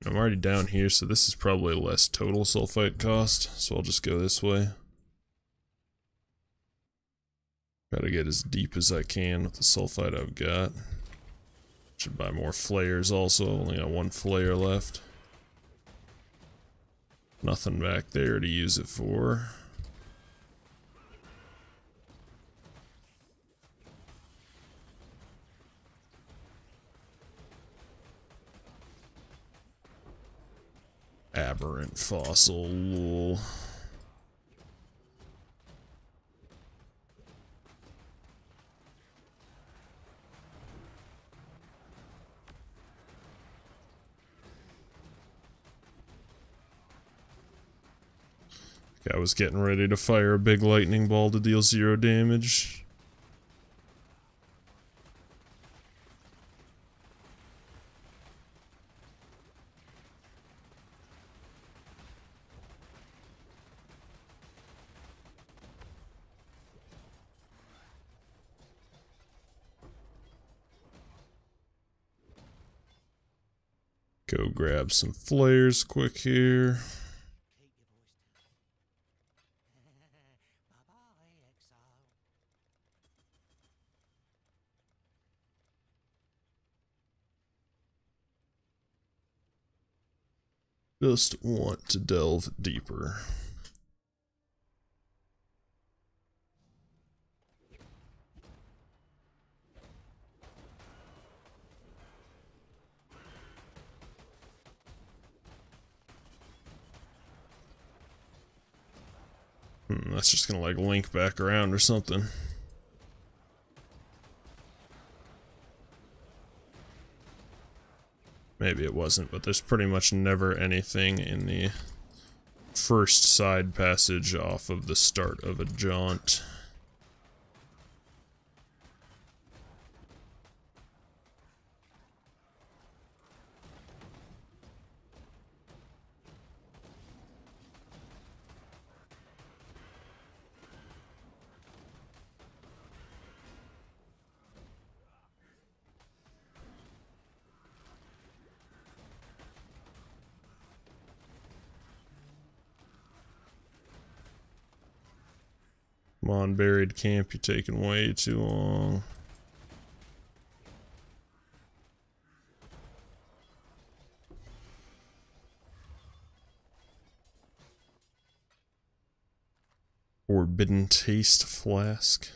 I'm already down here, so this is probably less total sulfite cost, so I'll just go this way. Gotta get as deep as I can with the sulfite I've got. Should buy more flares also, only got one flare left. Nothing back there to use it for. Aberrant fossil, lol. I was getting ready to fire a big lightning ball to deal 0 damage. Go grab some flares quick here. Just want to delve deeper. That's just gonna like link back around or something. Maybe it wasn't, but there's pretty much never anything in the first side passage off of the start of a jaunt. Come on, buried camp, you're taking way too long. Forbidden taste flask.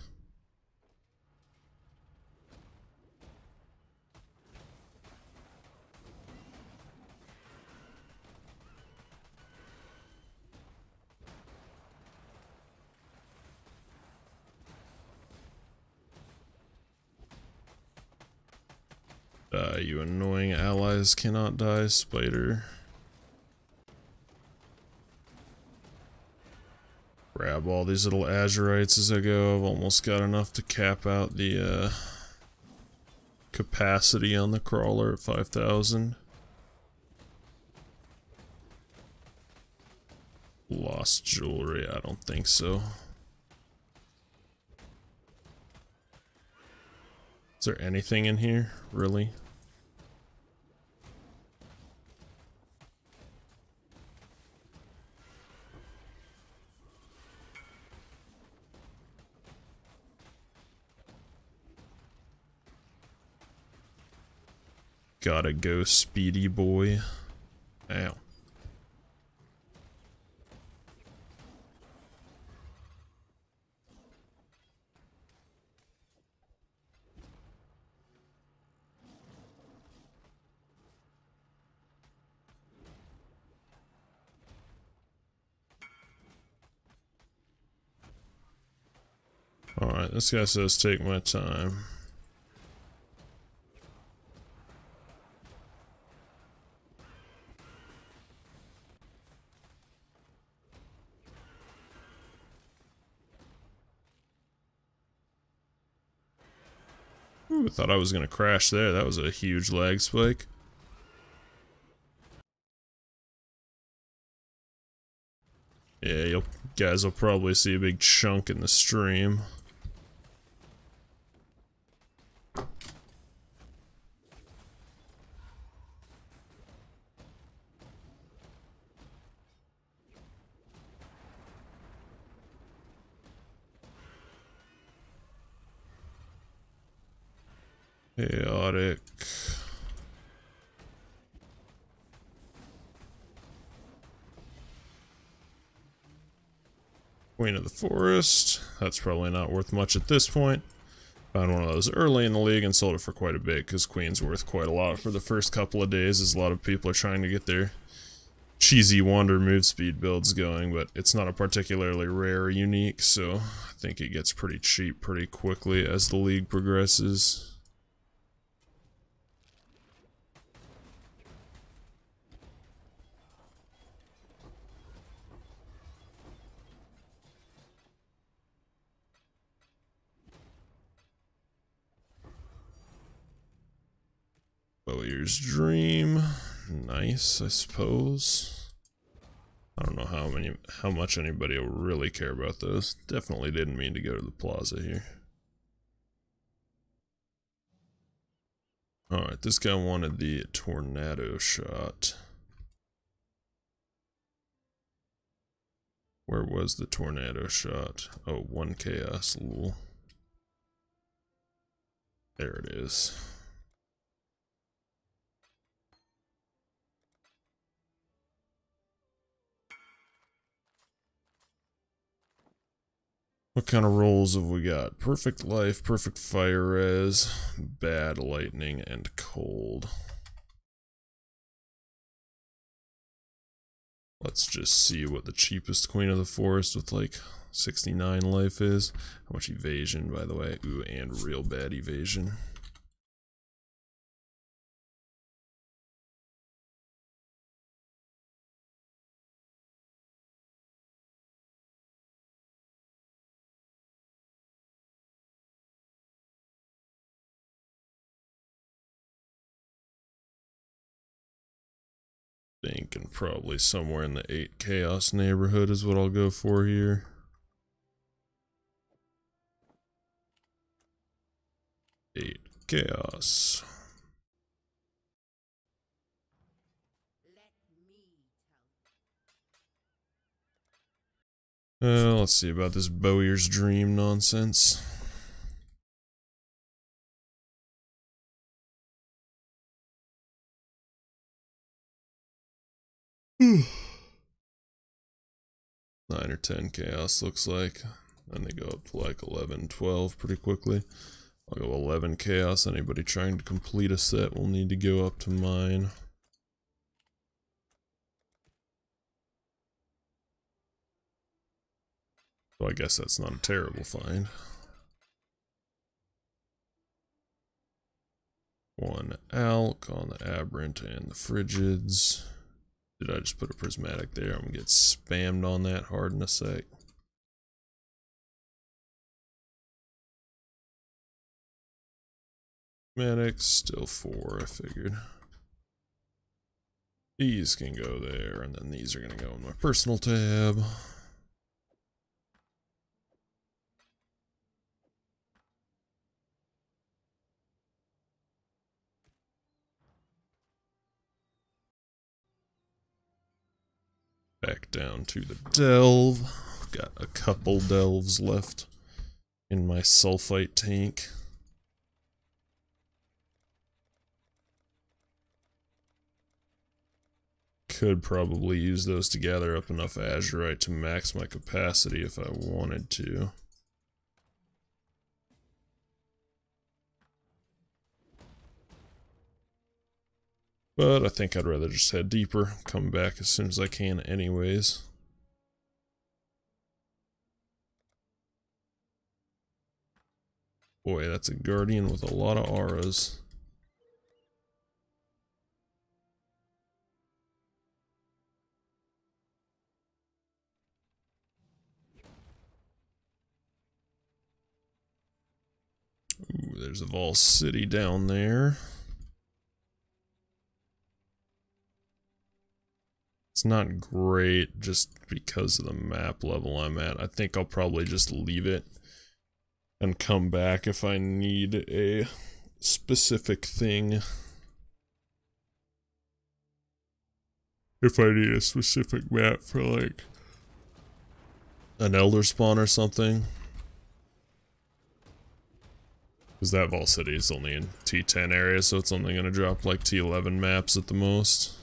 You annoying allies cannot die, spider. Grab all these little azurites as I go. I've almost got enough to cap out the capacity on the crawler at 5,000. Lost jewelry, I don't think so. Is there anything in here, really? Gotta go, speedy boy. Ow. Alright, this guy says take my time. Ooh, I thought I was gonna crash there. That was a huge lag spike. Yeah, you guys will probably see a big chunk in the stream. Chaotic. Queen of the Forest. That's probably not worth much at this point. Found one of those early in the league and sold it for quite a bit because Queen's worth quite a lot for the first couple of days, as a lot of people are trying to get their cheesy wander move speed builds going, but it's not a particularly rare or unique, so I think it gets pretty cheap pretty quickly as the league progresses. Bowier's Dream. Nice, I suppose. I don't know how much anybody will really care about those. Definitely didn't mean to go to the plaza here. Alright, this guy wanted the tornado shot. Where was the tornado shot? Oh, 1 chaos, lol. There it is. What kind of rolls have we got? Perfect life, perfect fire res, bad lightning, and cold. Let's just see what the cheapest Queen of the Forest with like 69 life is. How much evasion, by the way? Ooh, and real bad evasion. Thinking probably somewhere in the 8 chaos neighborhood is what I'll go for here. Eight chaos. Let's see about this Bowier's Dream nonsense. Nine or 10 chaos looks like. And they go up to like 11, 12 pretty quickly. I'll go 11 chaos. Anybody trying to complete a set will need to go up to mine. So I guess that's not a terrible find. 1 Alk on the Aberrant and the Frigids. Did I just put a prismatic there? I'm gonna get spammed on that hard in a sec. Prismatics, still 4, I figured. These can go there, and then these are gonna go in my personal tab. Back down to the delve. Got a couple delves left in my sulfite tank. Could probably use those to gather up enough azurite to max my capacity if I wanted to. But I think I'd rather just head deeper, come back as soon as I can anyways. Boy, that's a guardian with a lot of auras. Ooh, there's a Vol City down there. It's not great just because of the map level I'm at. I think I'll probably just leave it and come back if I need a specific thing. If I need a specific map for like an Elder Spawn or something. Because that Vault City is only in T10 area, so it's only going to drop like T11 maps at the most.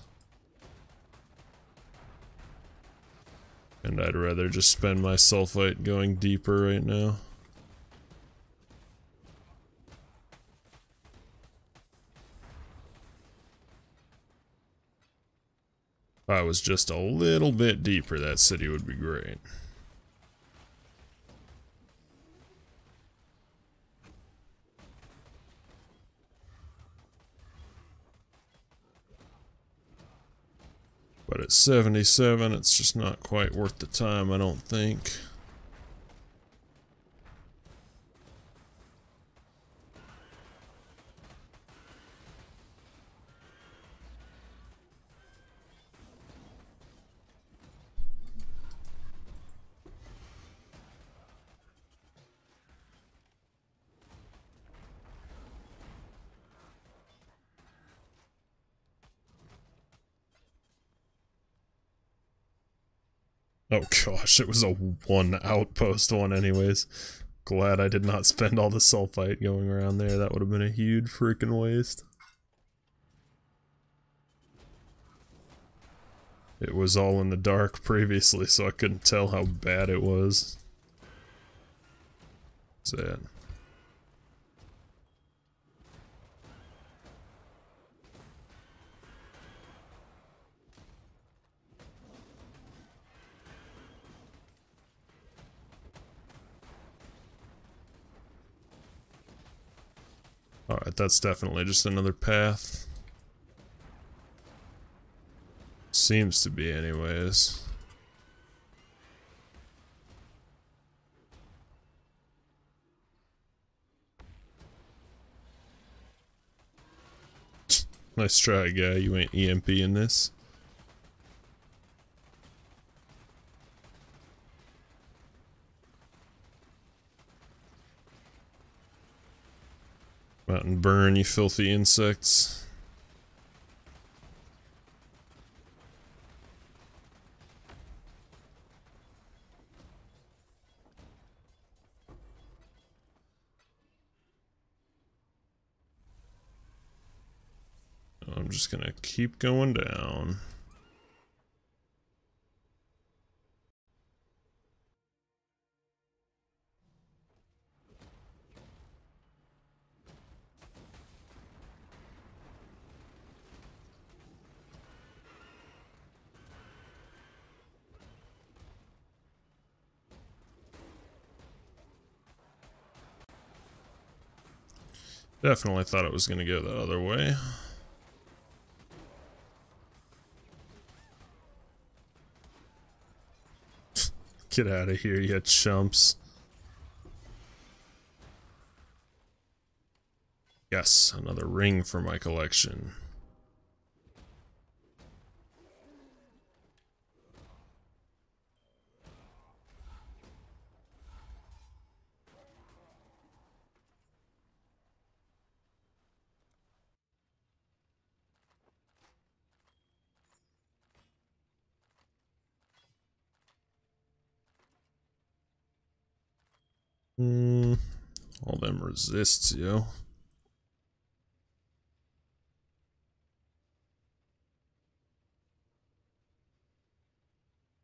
And I'd rather just spend my sulfite going deeper right now. If I was just a little bit deeper, that city would be great. But at 77, it's just not quite worth the time, I don't think. Oh gosh, it was a one outpost one anyways. Glad I did not spend all the sulfite going around there. That would have been a huge freaking waste. It was all in the dark previously, so I couldn't tell how bad it was. What's that? Alright, that's definitely just another path. Seems to be anyways. Nice try, guy. You ain't EMP in this. Come out and burn, you filthy insects. I'm just gonna keep going down. Definitely thought it was gonna go the other way. Get out of here, you chumps. Yes, another ring for my collection. All them resists, yo.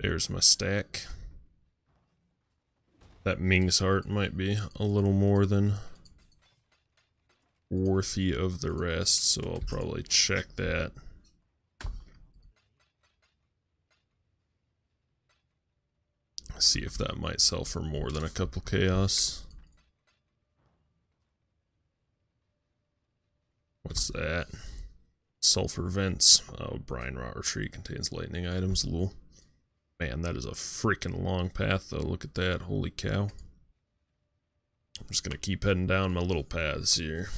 There's my stack. That Ming's heart might be a little more than worthy of the rest, so I'll probably check that. See if that might sell for more than a couple chaos. What's that? Sulfur vents. Oh, brine rot retreat contains lightning items. Lol. Man, that is a freaking long path though. Look at that. Holy cow. I'm just gonna keep heading down my little paths here.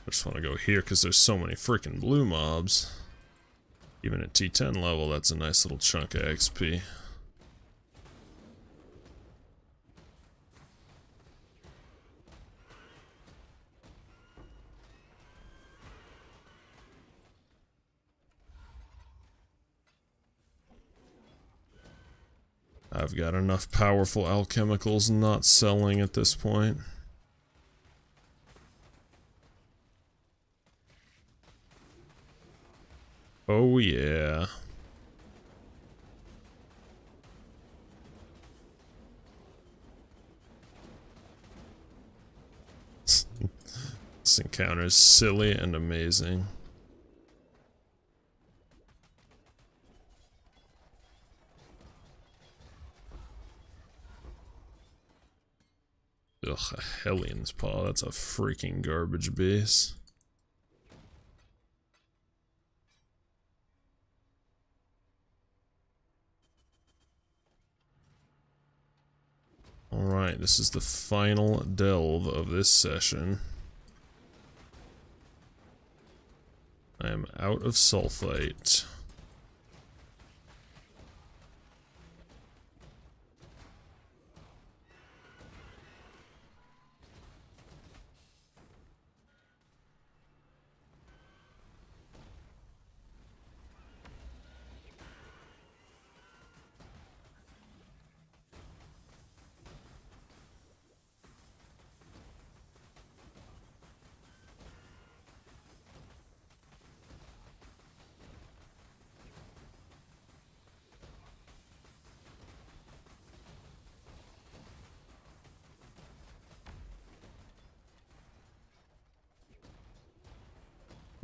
I just want to go here because there's so many freaking blue mobs. Even at T10 level, that's a nice little chunk of XP. I've got enough powerful alchemicals not selling at this point. Oh yeah. This encounter is silly and amazing. Ugh, a Hellion's Paw, that's a freaking garbage base. Alright, this is the final delve of this session. I am out of sulfite.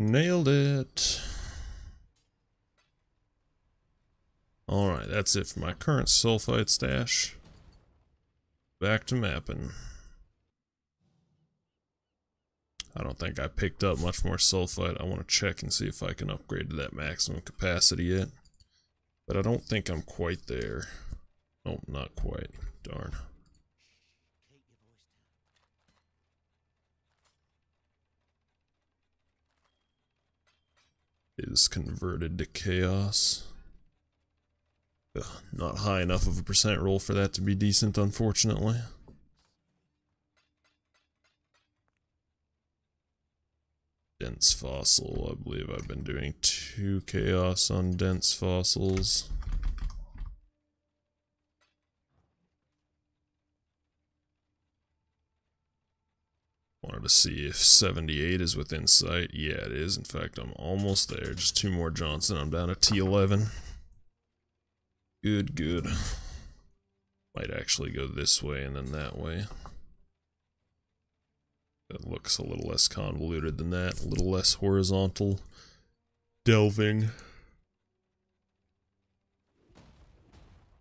Nailed it. Alright, that's it for my current sulfite stash. Back to mapping. I don't think I picked up much more sulfite. I want to check and see if I can upgrade to that maximum capacity yet. But I don't think I'm quite there. Oh, not quite. Darn. Is converted to chaos. Ugh, not high enough of a percent roll for that to be decent, unfortunately. Dense fossil, I believe I've been doing 2 chaos on dense fossils. Wanted to see if 78 is within sight. Yeah, it is. In fact, I'm almost there. Just 2 more Johnson. I'm down to T11. Good, good. Might actually go this way and then that way. That looks a little less convoluted than that. A little less horizontal delving.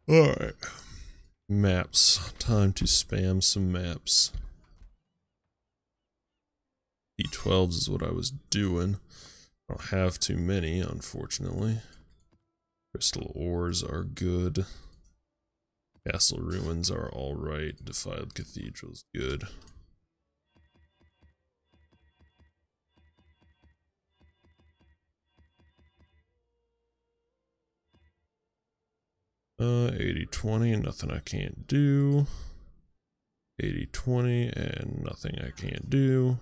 Alright. Maps. Time to spam some maps. D12s is what I was doing. I don't have too many, unfortunately. Crystal ores are good. Castle ruins are alright. Defiled cathedral's good. Uh, 80-20, nothing I can't do. 80-20 and nothing I can't do.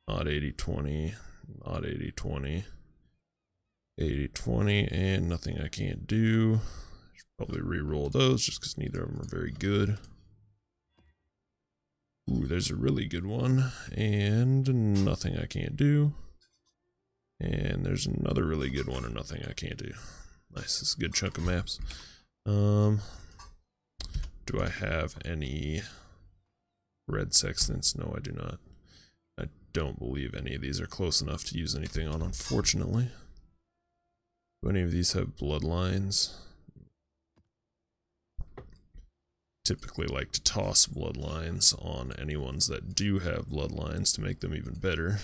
Not 80-20, not 80-20. 80-20 and nothing I can't do. Should probably re-roll those just because neither of them are very good. Ooh, there's a really good one. And nothing I can't do. And there's another really good one and nothing I can't do. Nice, this is a good chunk of maps. Do I have any red sextants? No, I do not. I don't believe any of these are close enough to use anything on, unfortunately. Do any of these have bloodlines? Typically like to toss bloodlines on any ones that do have bloodlines to make them even better.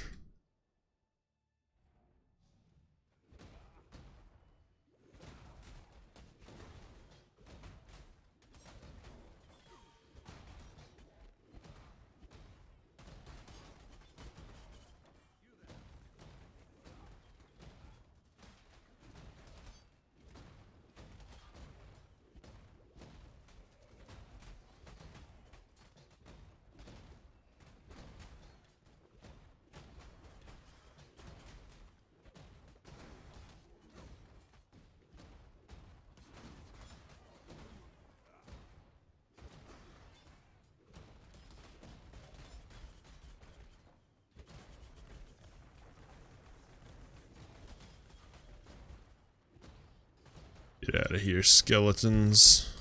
Get out of here, skeletons.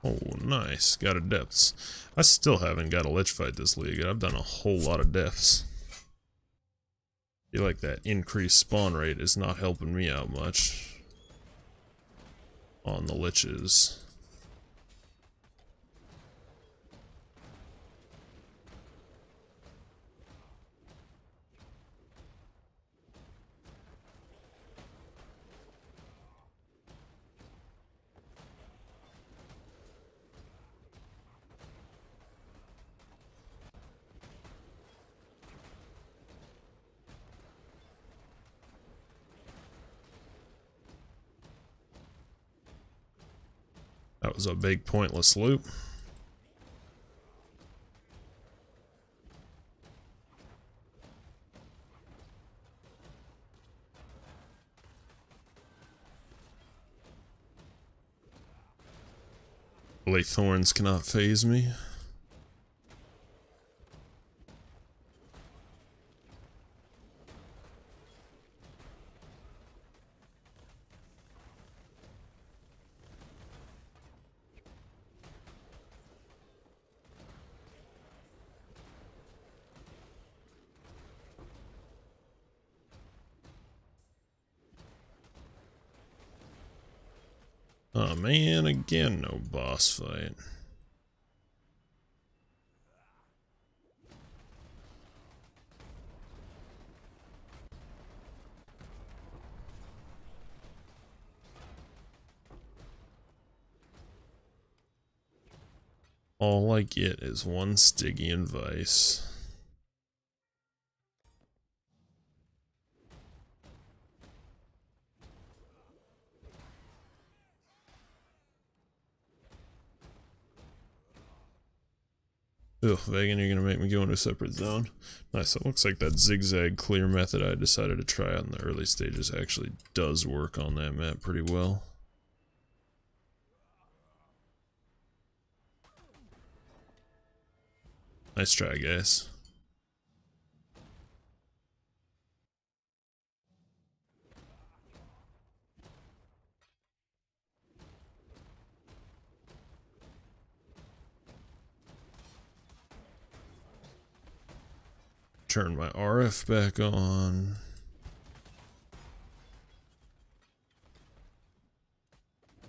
Oh, nice. Got a depths. I still haven't got a lich fight this league. I've done a whole lot of deaths. I feel like that increased spawn rate is not helping me out much on the liches. That was a big pointless loop. Blade thorns cannot phase me. Oh man, again, no boss fight. All I get is one Stygian Vice. Ugh, Vegan, you're gonna make me go into a separate zone. Nice, it looks like that zigzag clear method I decided to try out in the early stages actually does work on that map pretty well. Nice try, guys. Turn my RF back on.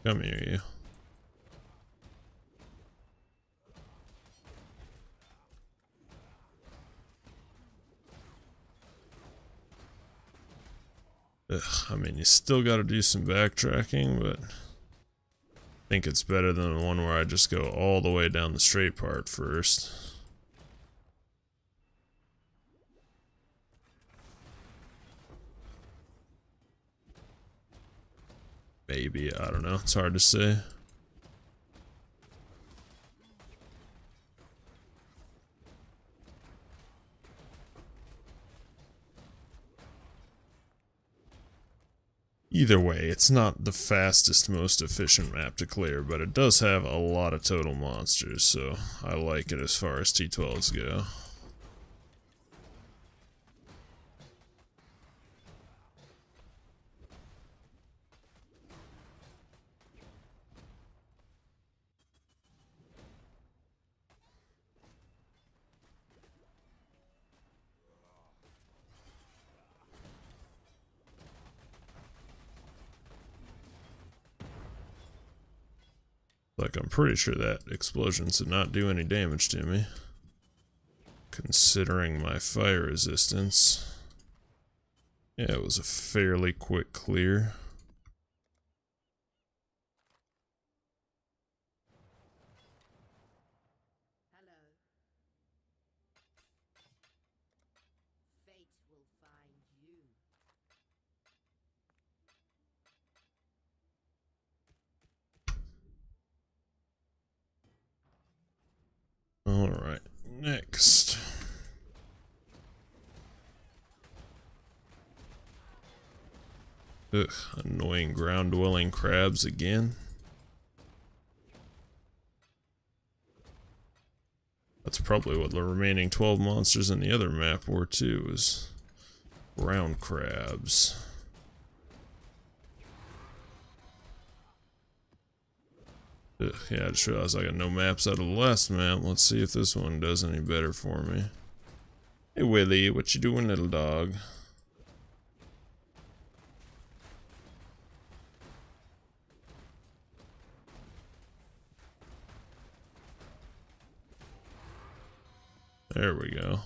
Come here, you. Ugh, I mean, you still gotta do some backtracking, but I think it's better than the one where I just go all the way down the straight part first. Maybe, I don't know, it's hard to say. Either way, it's not the fastest, most efficient map to clear, but it does have a lot of total monsters, so I like it as far as T12s go. Like, I'm pretty sure that explosions did not do any damage to me, considering my fire resistance. Yeah, it was a fairly quick clear. Hello. Fate will find you. Alright, next. Ugh, annoying ground-dwelling crabs again. That's probably what the remaining 12 monsters in the other map were too, is ground crabs. Ugh, yeah, I just realized I got no maps out of the last map. Let's see if this one does any better for me. Hey Willie, what you doing, little dog? There we go.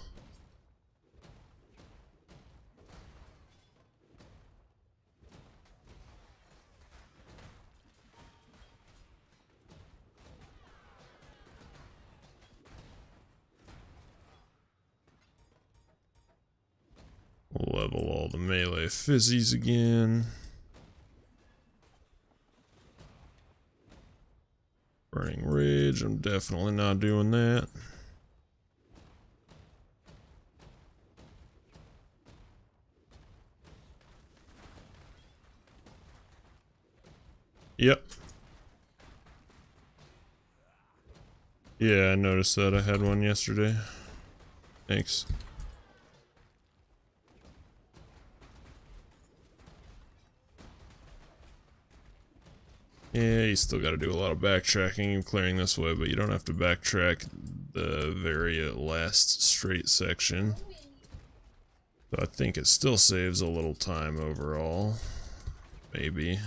We'll level all the melee fizzies again. Burning Rage, I'm definitely not doing that. Yep. Yeah, I noticed that. I had one yesterday. Thanks. Yeah, you still gotta do a lot of backtracking clearing this way, but you don't have to backtrack the very last straight section. So I think it still saves a little time overall. Maybe.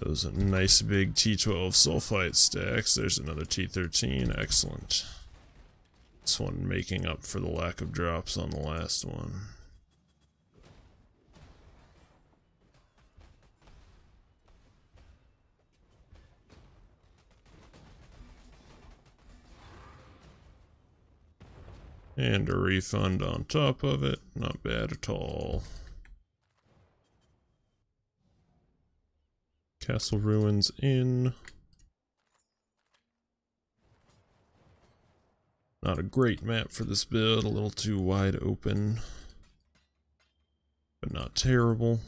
Those nice big T12 sulfite stacks. There's another T13. Excellent. This one making up for the lack of drops on the last one. And a refund on top of it. Not bad at all. Castle Ruins in. Not a great map for this build, a little too wide open, but not terrible.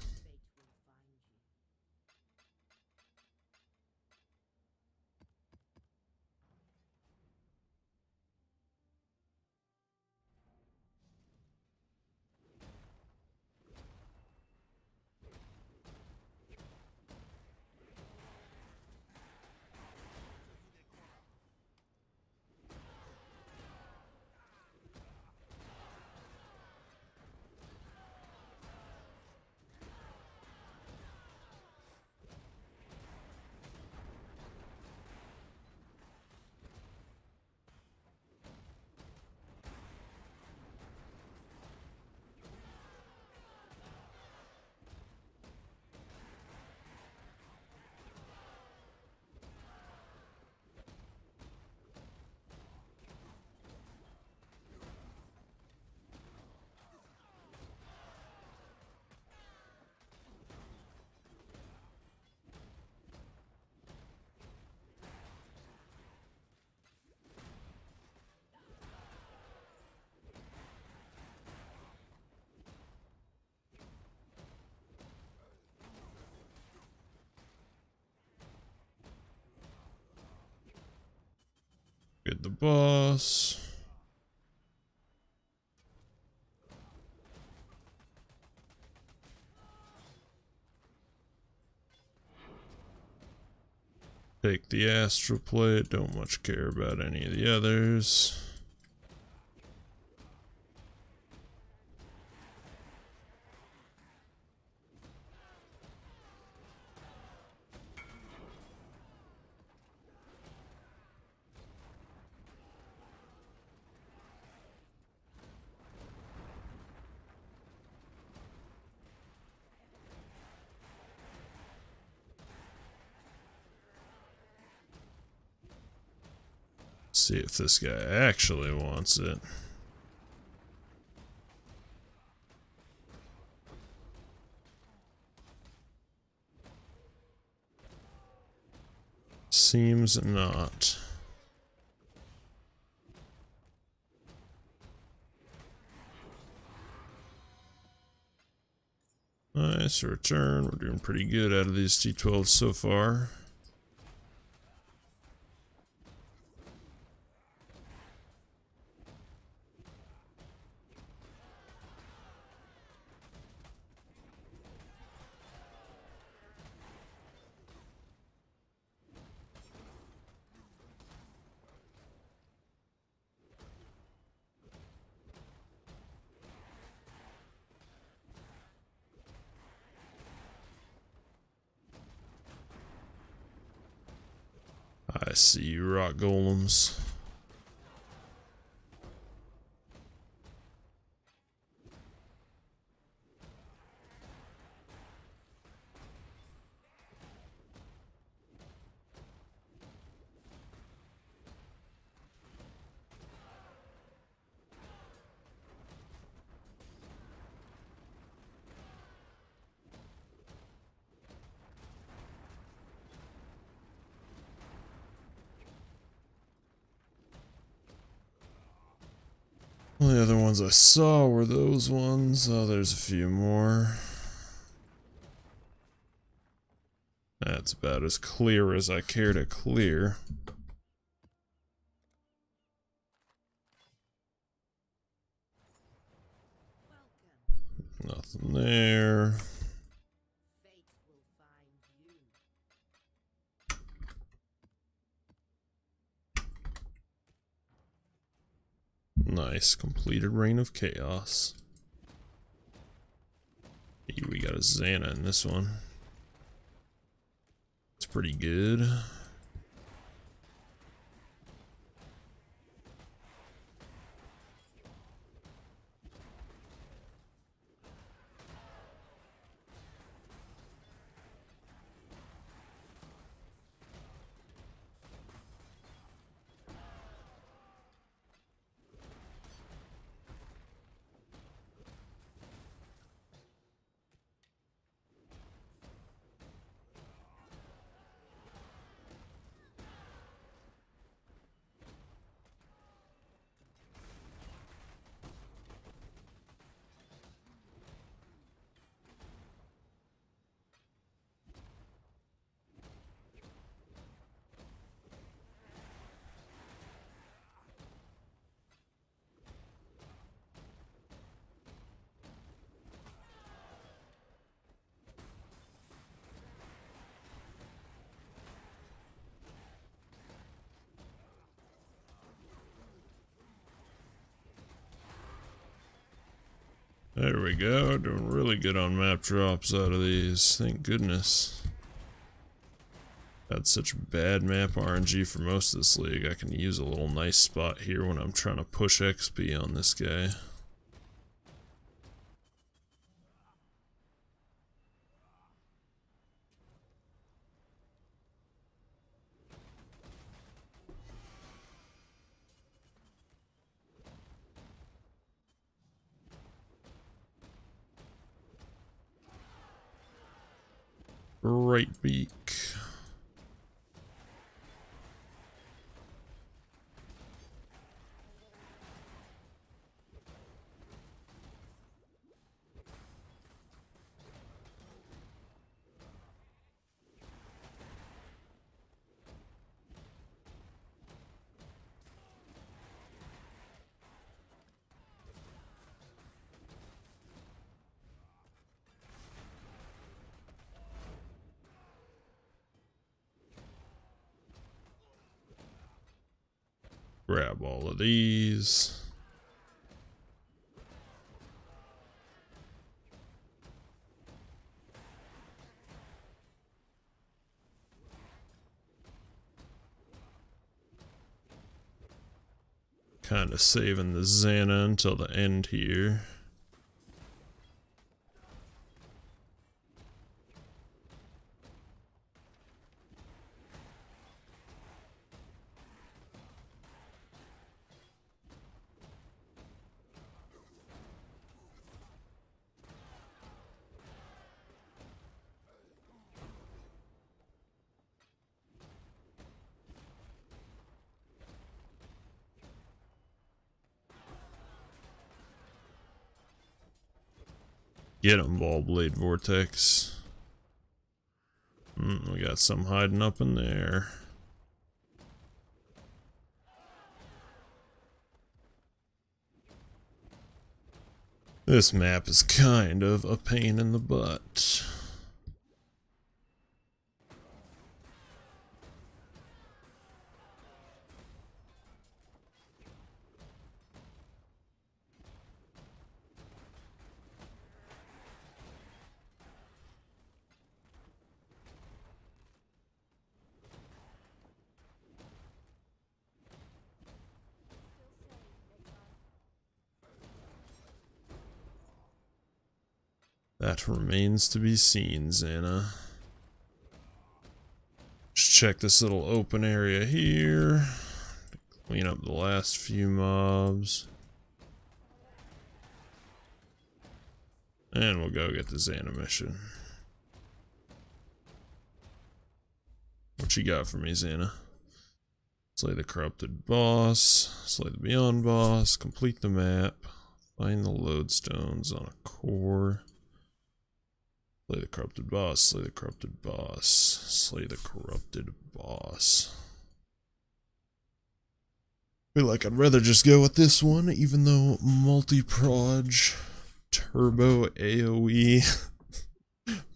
Get the boss. Take the astral plate, don't much care about any of the others. See if this guy actually wants it. Seems not. Nice return. We're doing pretty good out of these T12s so far. I see you, rock golems. The other ones I saw were those ones. Oh, there's a few more. That's about as clear as I care to clear. Nothing there. Fate will find you. Nice, completed Reign of Chaos. Hey, we got a Xana in this one. It's pretty good. There we go, doing really good on map drops out of these, thank goodness. Had such bad map RNG for most of this league, I can use a little nice spot here when I'm trying to push XP on this guy. Right beak. Grab all of these. Kind of saving the Xana until the end here. Get him, Ball Blade Vortex. We got some hiding up in there. This map is kind of a pain in the butt. That remains to be seen, Xana. Just check this little open area here. Clean up the last few mobs. And we'll go get the Xana mission. What you got for me, Xana? Slay the corrupted boss. Slay the beyond boss. Complete the map. Find the lodestones on a core. Slay the corrupted boss, slay the corrupted boss, slay the corrupted boss. Feel like I'd rather just go with this one, even though multi-proj, turbo AoE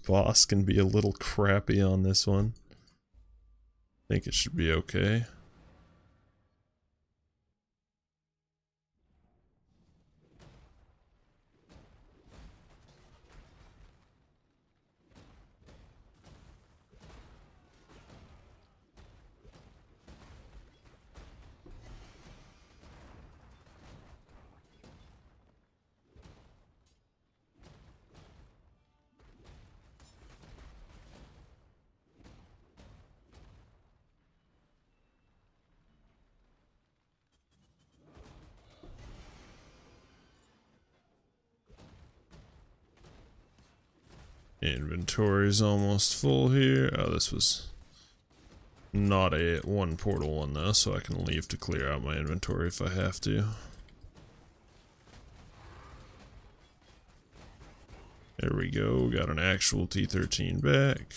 boss can be a little crappy on this one. I think it should be okay. Inventory's almost full here. Oh, this was not a one portal one though, so I can leave to clear out my inventory if I have to. There we go, got an actual T13 back.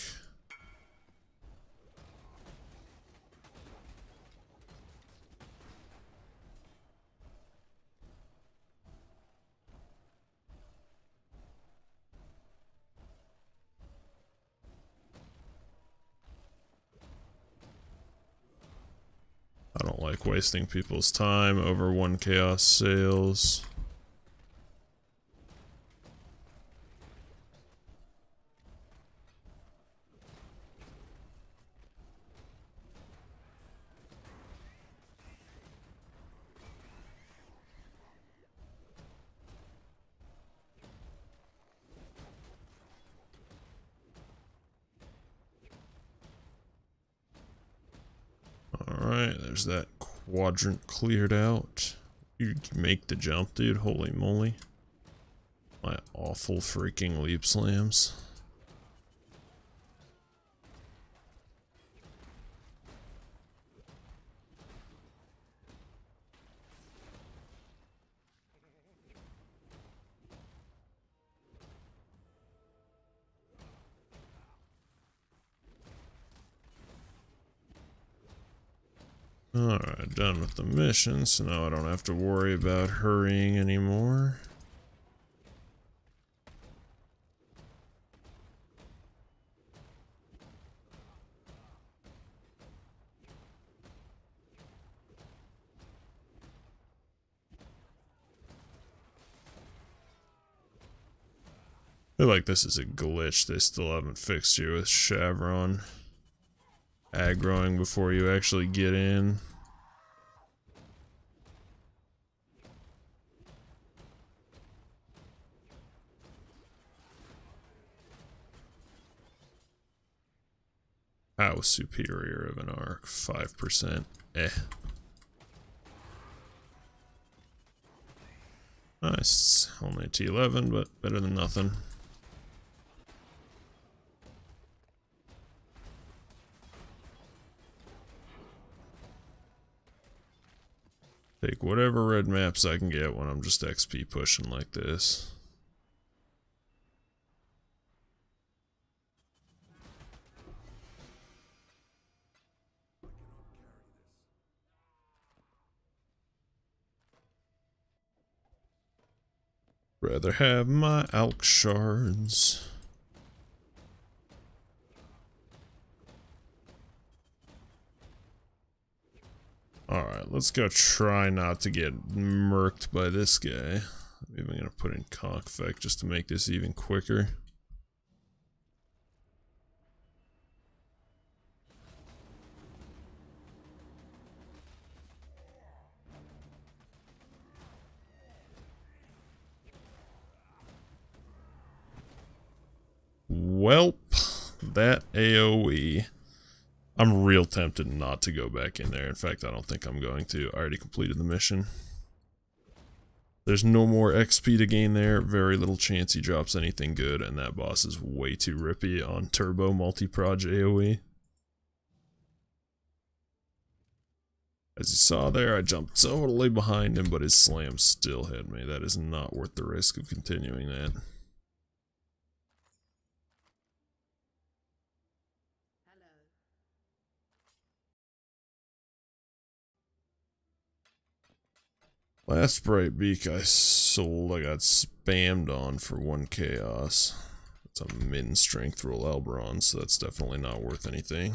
I don't like wasting people's time over one chaos sales. Alright, there's that quadrant cleared out. You can make the jump, dude. Holy moly. My awful freaking leap slams. Alright, done with the mission, so now I don't have to worry about hurrying anymore. I feel like this is a glitch. They still haven't fixed you with Chevron aggroing before you actually get in. How superior of an arc? 5%. Eh. Nice. Only T11, but better than nothing. Take whatever red maps I can get when I'm just XP pushing like this. Rather have my alk shards. Alright, let's go try not to get murked by this guy. Maybe I'm gonna put in conk effect just to make this even quicker. Welp, that AoE. I'm real tempted not to go back in there. In fact, I don't think I'm going to. I already completed the mission. There's no more XP to gain there. Very little chance he drops anything good, and that boss is way too rippy on turbo multi-proj AoE. As you saw there, I jumped totally behind him, but his slam still hit me. That is not worth the risk of continuing that. Last Bright Beak I sold, I got spammed on for 1 chaos. It's a min strength roll Elbron, so that's definitely not worth anything.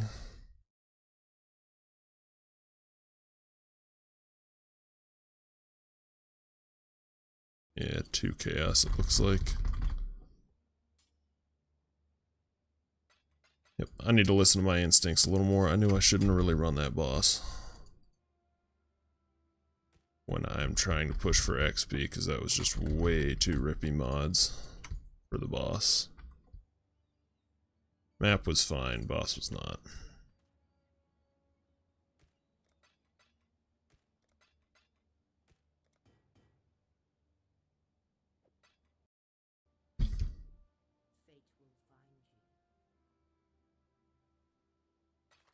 Yeah, 2 chaos it looks like. Yep, I need to listen to my instincts a little more. I knew I shouldn't really run that boss when I'm trying to push for XP, because that was just way too rippy mods for the boss. Map was fine, boss was not.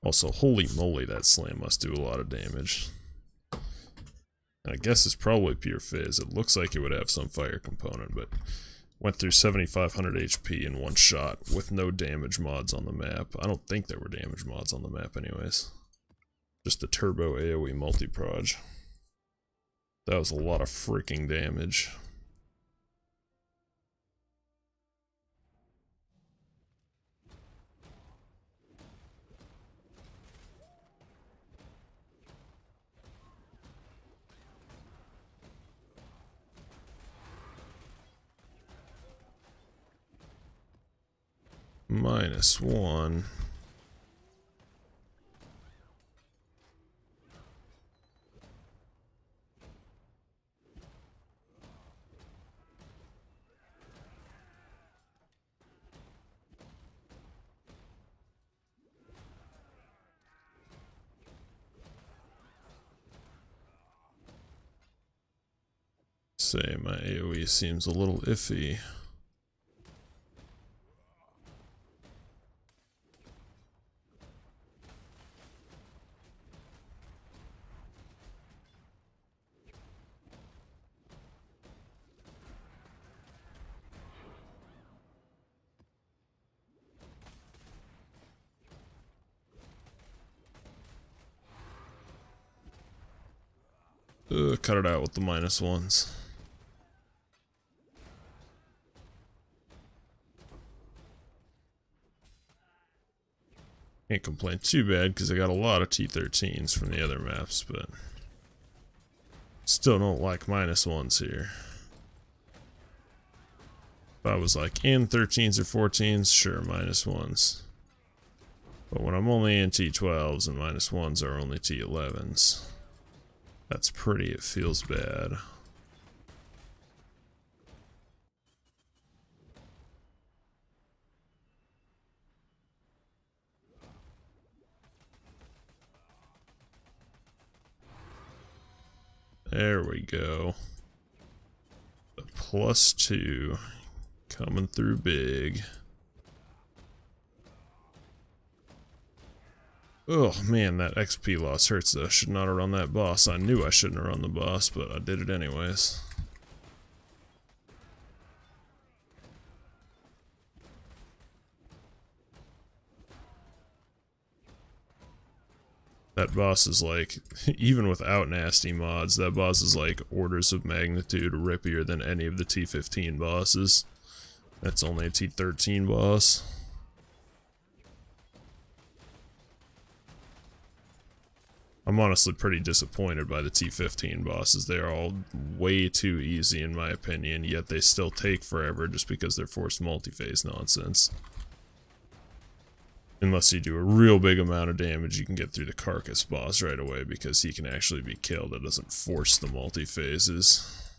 Also, holy moly, that slam must do a lot of damage. I guess it's probably pure fizz. It looks like it would have some fire component, but went through 7,500 HP in one shot with no damage mods on the map. I don't think there were damage mods on the map anyways. Just the turbo AoE multi-proj. That was a lot of freaking damage. -1. Say my AoE seems a little iffy. Cut it out with the -1s. Can't complain too bad because I got a lot of T13s from the other maps, but still don't like -1s here. If I was like in 13s or 14s, sure, -1s. But when I'm only in T12s and -1s are only T11s, that's pretty, it feels bad. There we go. The +2 coming through big. Oh man, that XP loss hurts though. Should not have run that boss. I knew I shouldn't have run the boss, but I did it anyways. That boss is like, even without nasty mods, that boss is like orders of magnitude rippier than any of the T15 bosses. That's only a T13 boss. I'm honestly pretty disappointed by the T15 bosses. They are all way too easy in my opinion, yet they still take forever just because they're forced multi-phase nonsense. Unless you do a real big amount of damage, you can get through the Carcass boss right away because he can actually be killed. It doesn't force the multi-phases.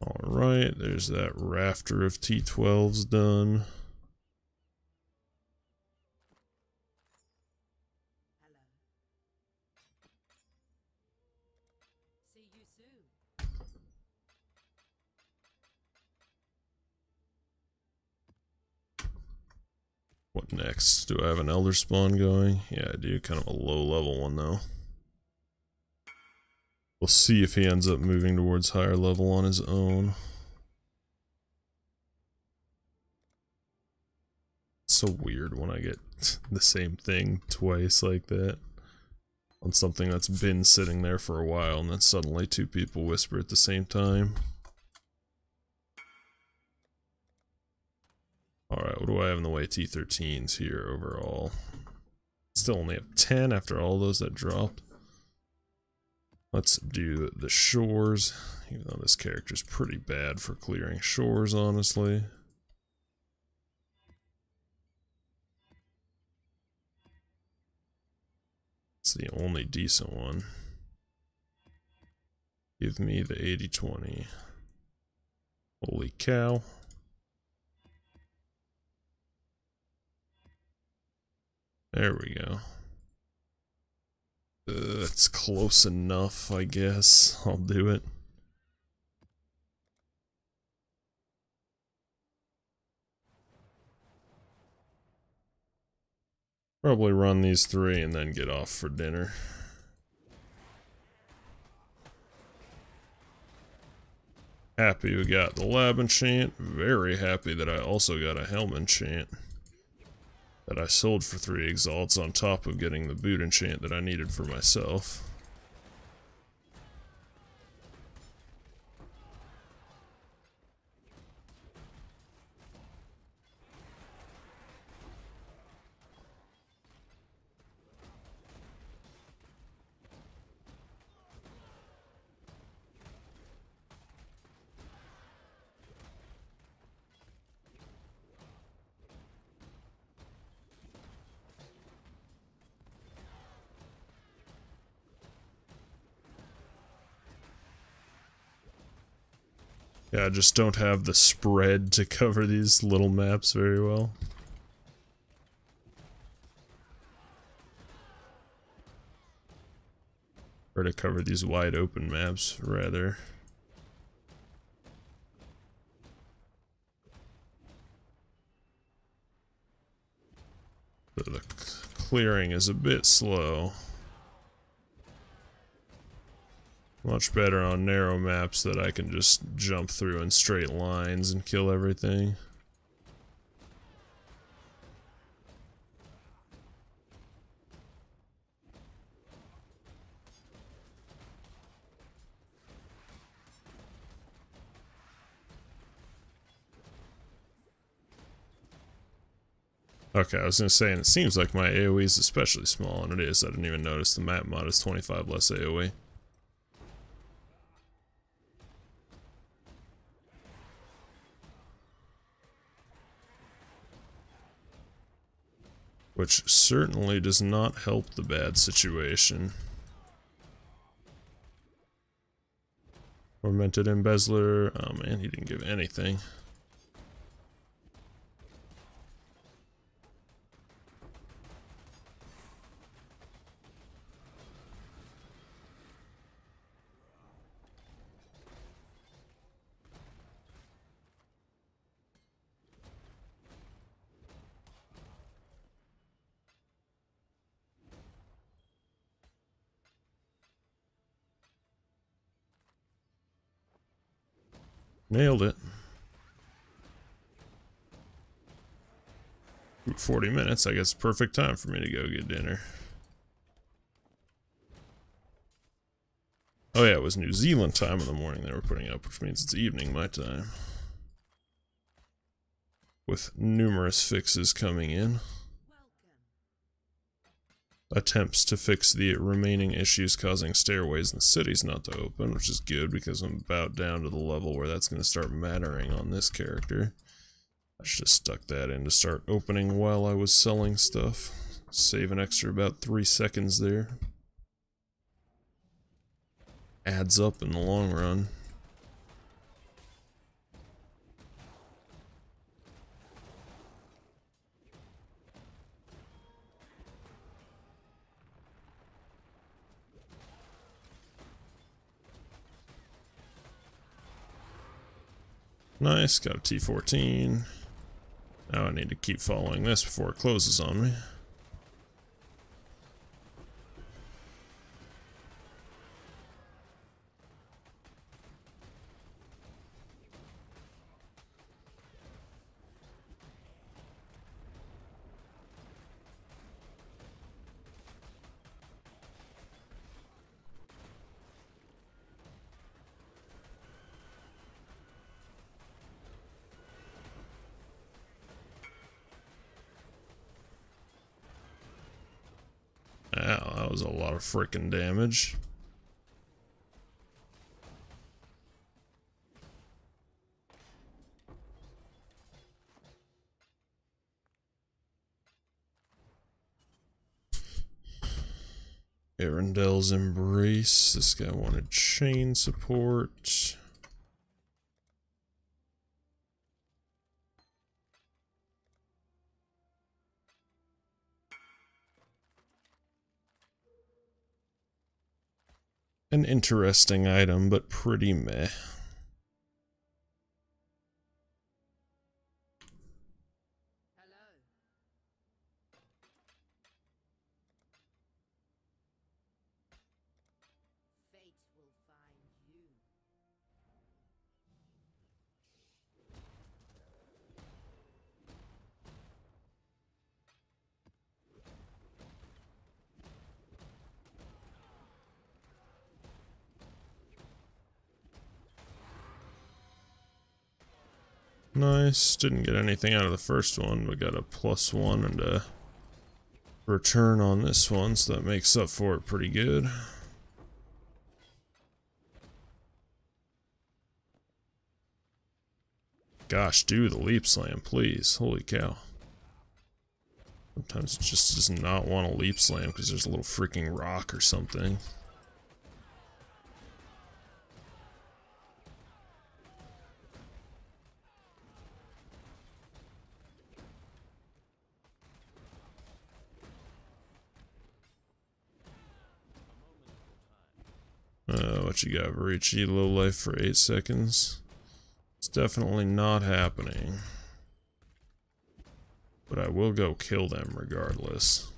Alright, there's that rafter of T12s done. See you soon. What next? Do I have an Elder Spawn going? Yeah, I do. Kind of a low level one though. We'll see if he ends up moving towards higher level on his own. It's so weird when I get the same thing twice like that on something that's been sitting there for a while, and then suddenly two people whisper at the same time. Alright, what do I have in the way T13s here overall? Still only have 10 after all those that dropped. Let's do the shores, even though this character's pretty bad for clearing shores, honestly. It's the only decent one. Give me the 80-20. Holy cow. There we go. That's close enough, I guess. I'll do it. Probably run these 3 and then get off for dinner. Happy we got the lab enchant. Very happy that I also got a helm enchant that I sold for 3 exalts on top of getting the boot enchant that I needed for myself. Yeah, I just don't have the spread to cover these little maps very well. Or to cover these wide open maps, rather. So the clearing is a bit slow. Much better on narrow maps that I can just jump through in straight lines and kill everything. Okay, I was gonna say, and it seems like my AoE is especially small, and it is. I didn't even notice the map mod is 25 less AoE. Which certainly does not help the bad situation. Tormented Embezzler. Oh man, he didn't give anything. Nailed it. 40 minutes, I guess perfect time for me to go get dinner. Oh yeah, it was New Zealand time in the morning they were putting up, which means it's evening my time. With numerous fixes coming in. Attempts to fix the remaining issues causing stairways in cities not to open, which is good because I'm about down to the level where that's going to start mattering on this character. I should have stuck that in to start opening while I was selling stuff. Save an extra about 3 seconds there. Adds up in the long run. Nice, got a T14. Now I need to keep following this before it closes on me. Ow, that was a lot of frickin' damage. Arendel's Embrace. This guy wanted chain support. An interesting item, but pretty meh. Nice, didn't get anything out of the first one, but got a +1 and a return on this one, so that makes up for it pretty good. Gosh, do the leap slam, please. Holy cow. Sometimes it just does not want to leap slam because there's a little freaking rock or something. What you got, Varici? Low life for 8 seconds. It's definitely not happening. But I will go kill them regardless.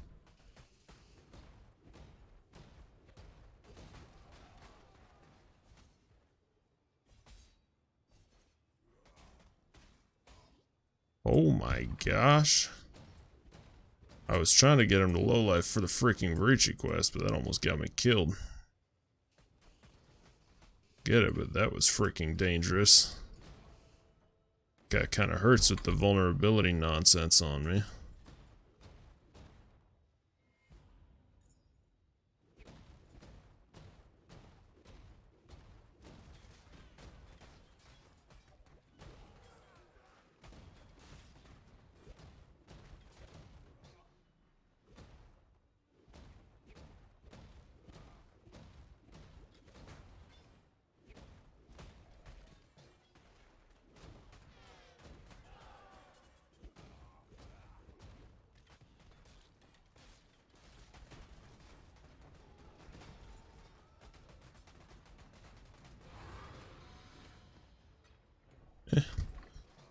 Oh my gosh. I was trying to get him to low life for the freaking Varici quest, but that almost got me killed. Get it, but that was freaking dangerous. Guy kind of hurts with the vulnerability nonsense on me.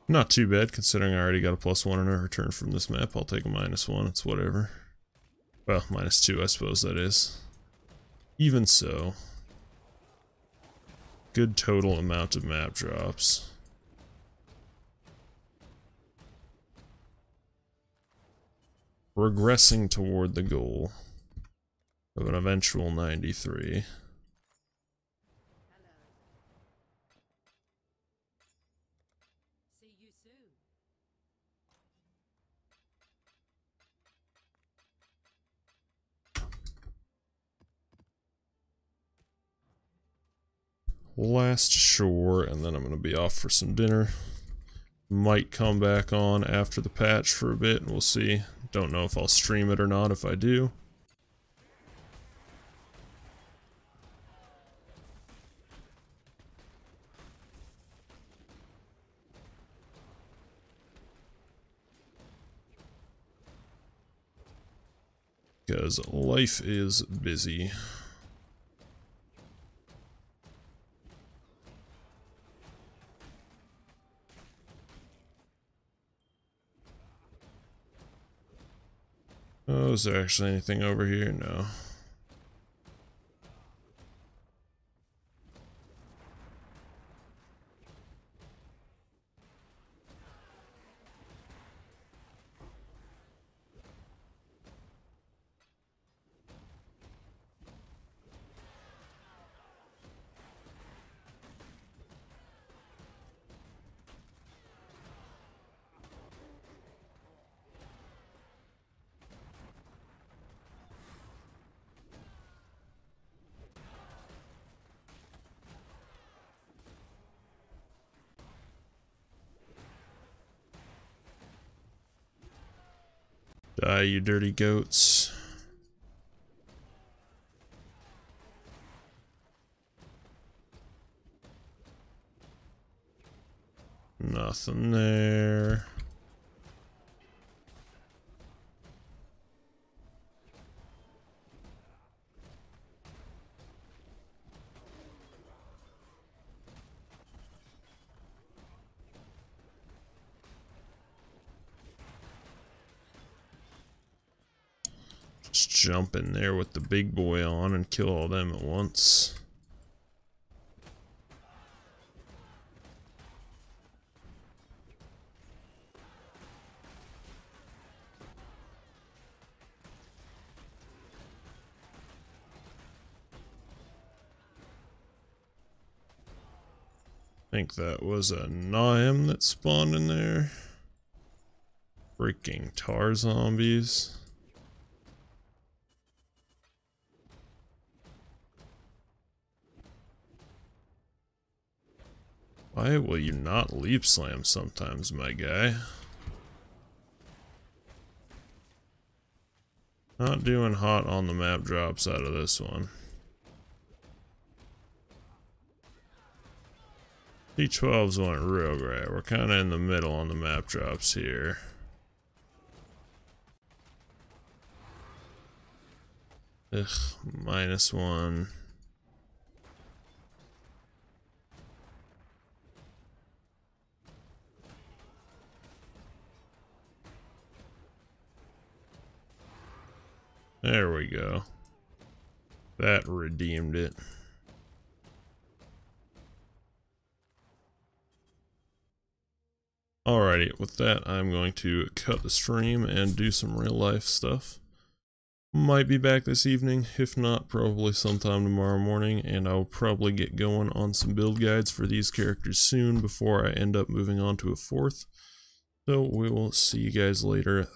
Not too bad, considering I already got a +1 in a return from this map. I'll take a -1, it's whatever. Well, -2, I suppose that is. Even so. Good total amount of map drops. regressing toward the goal of an eventual 93. See you soon. Last shore, and then I'm going to be off for some dinner. Might come back on after the patch for a bit, and we'll see. Don't know if I'll stream it or not if I do. Because life is busy. Oh, is there actually anything over here? No. Die, you dirty goats. Nothing there. Just jump in there with the big boy on and kill all them at once. I think that was a Naim that spawned in there. Freaking tar zombies. Why will you not leap slam sometimes, my guy? Not doing hot on the map drops out of this one. T12s went real great. We're kind of in the middle on the map drops here. Ugh, -1. There we go. That redeemed it. Alrighty, with that, I'm going to cut the stream and do some real life stuff. Might be back this evening, if not, probably sometime tomorrow morning, and I'll probably get going on some build guides for these characters soon before I end up moving on to a 4th. So we will see you guys later.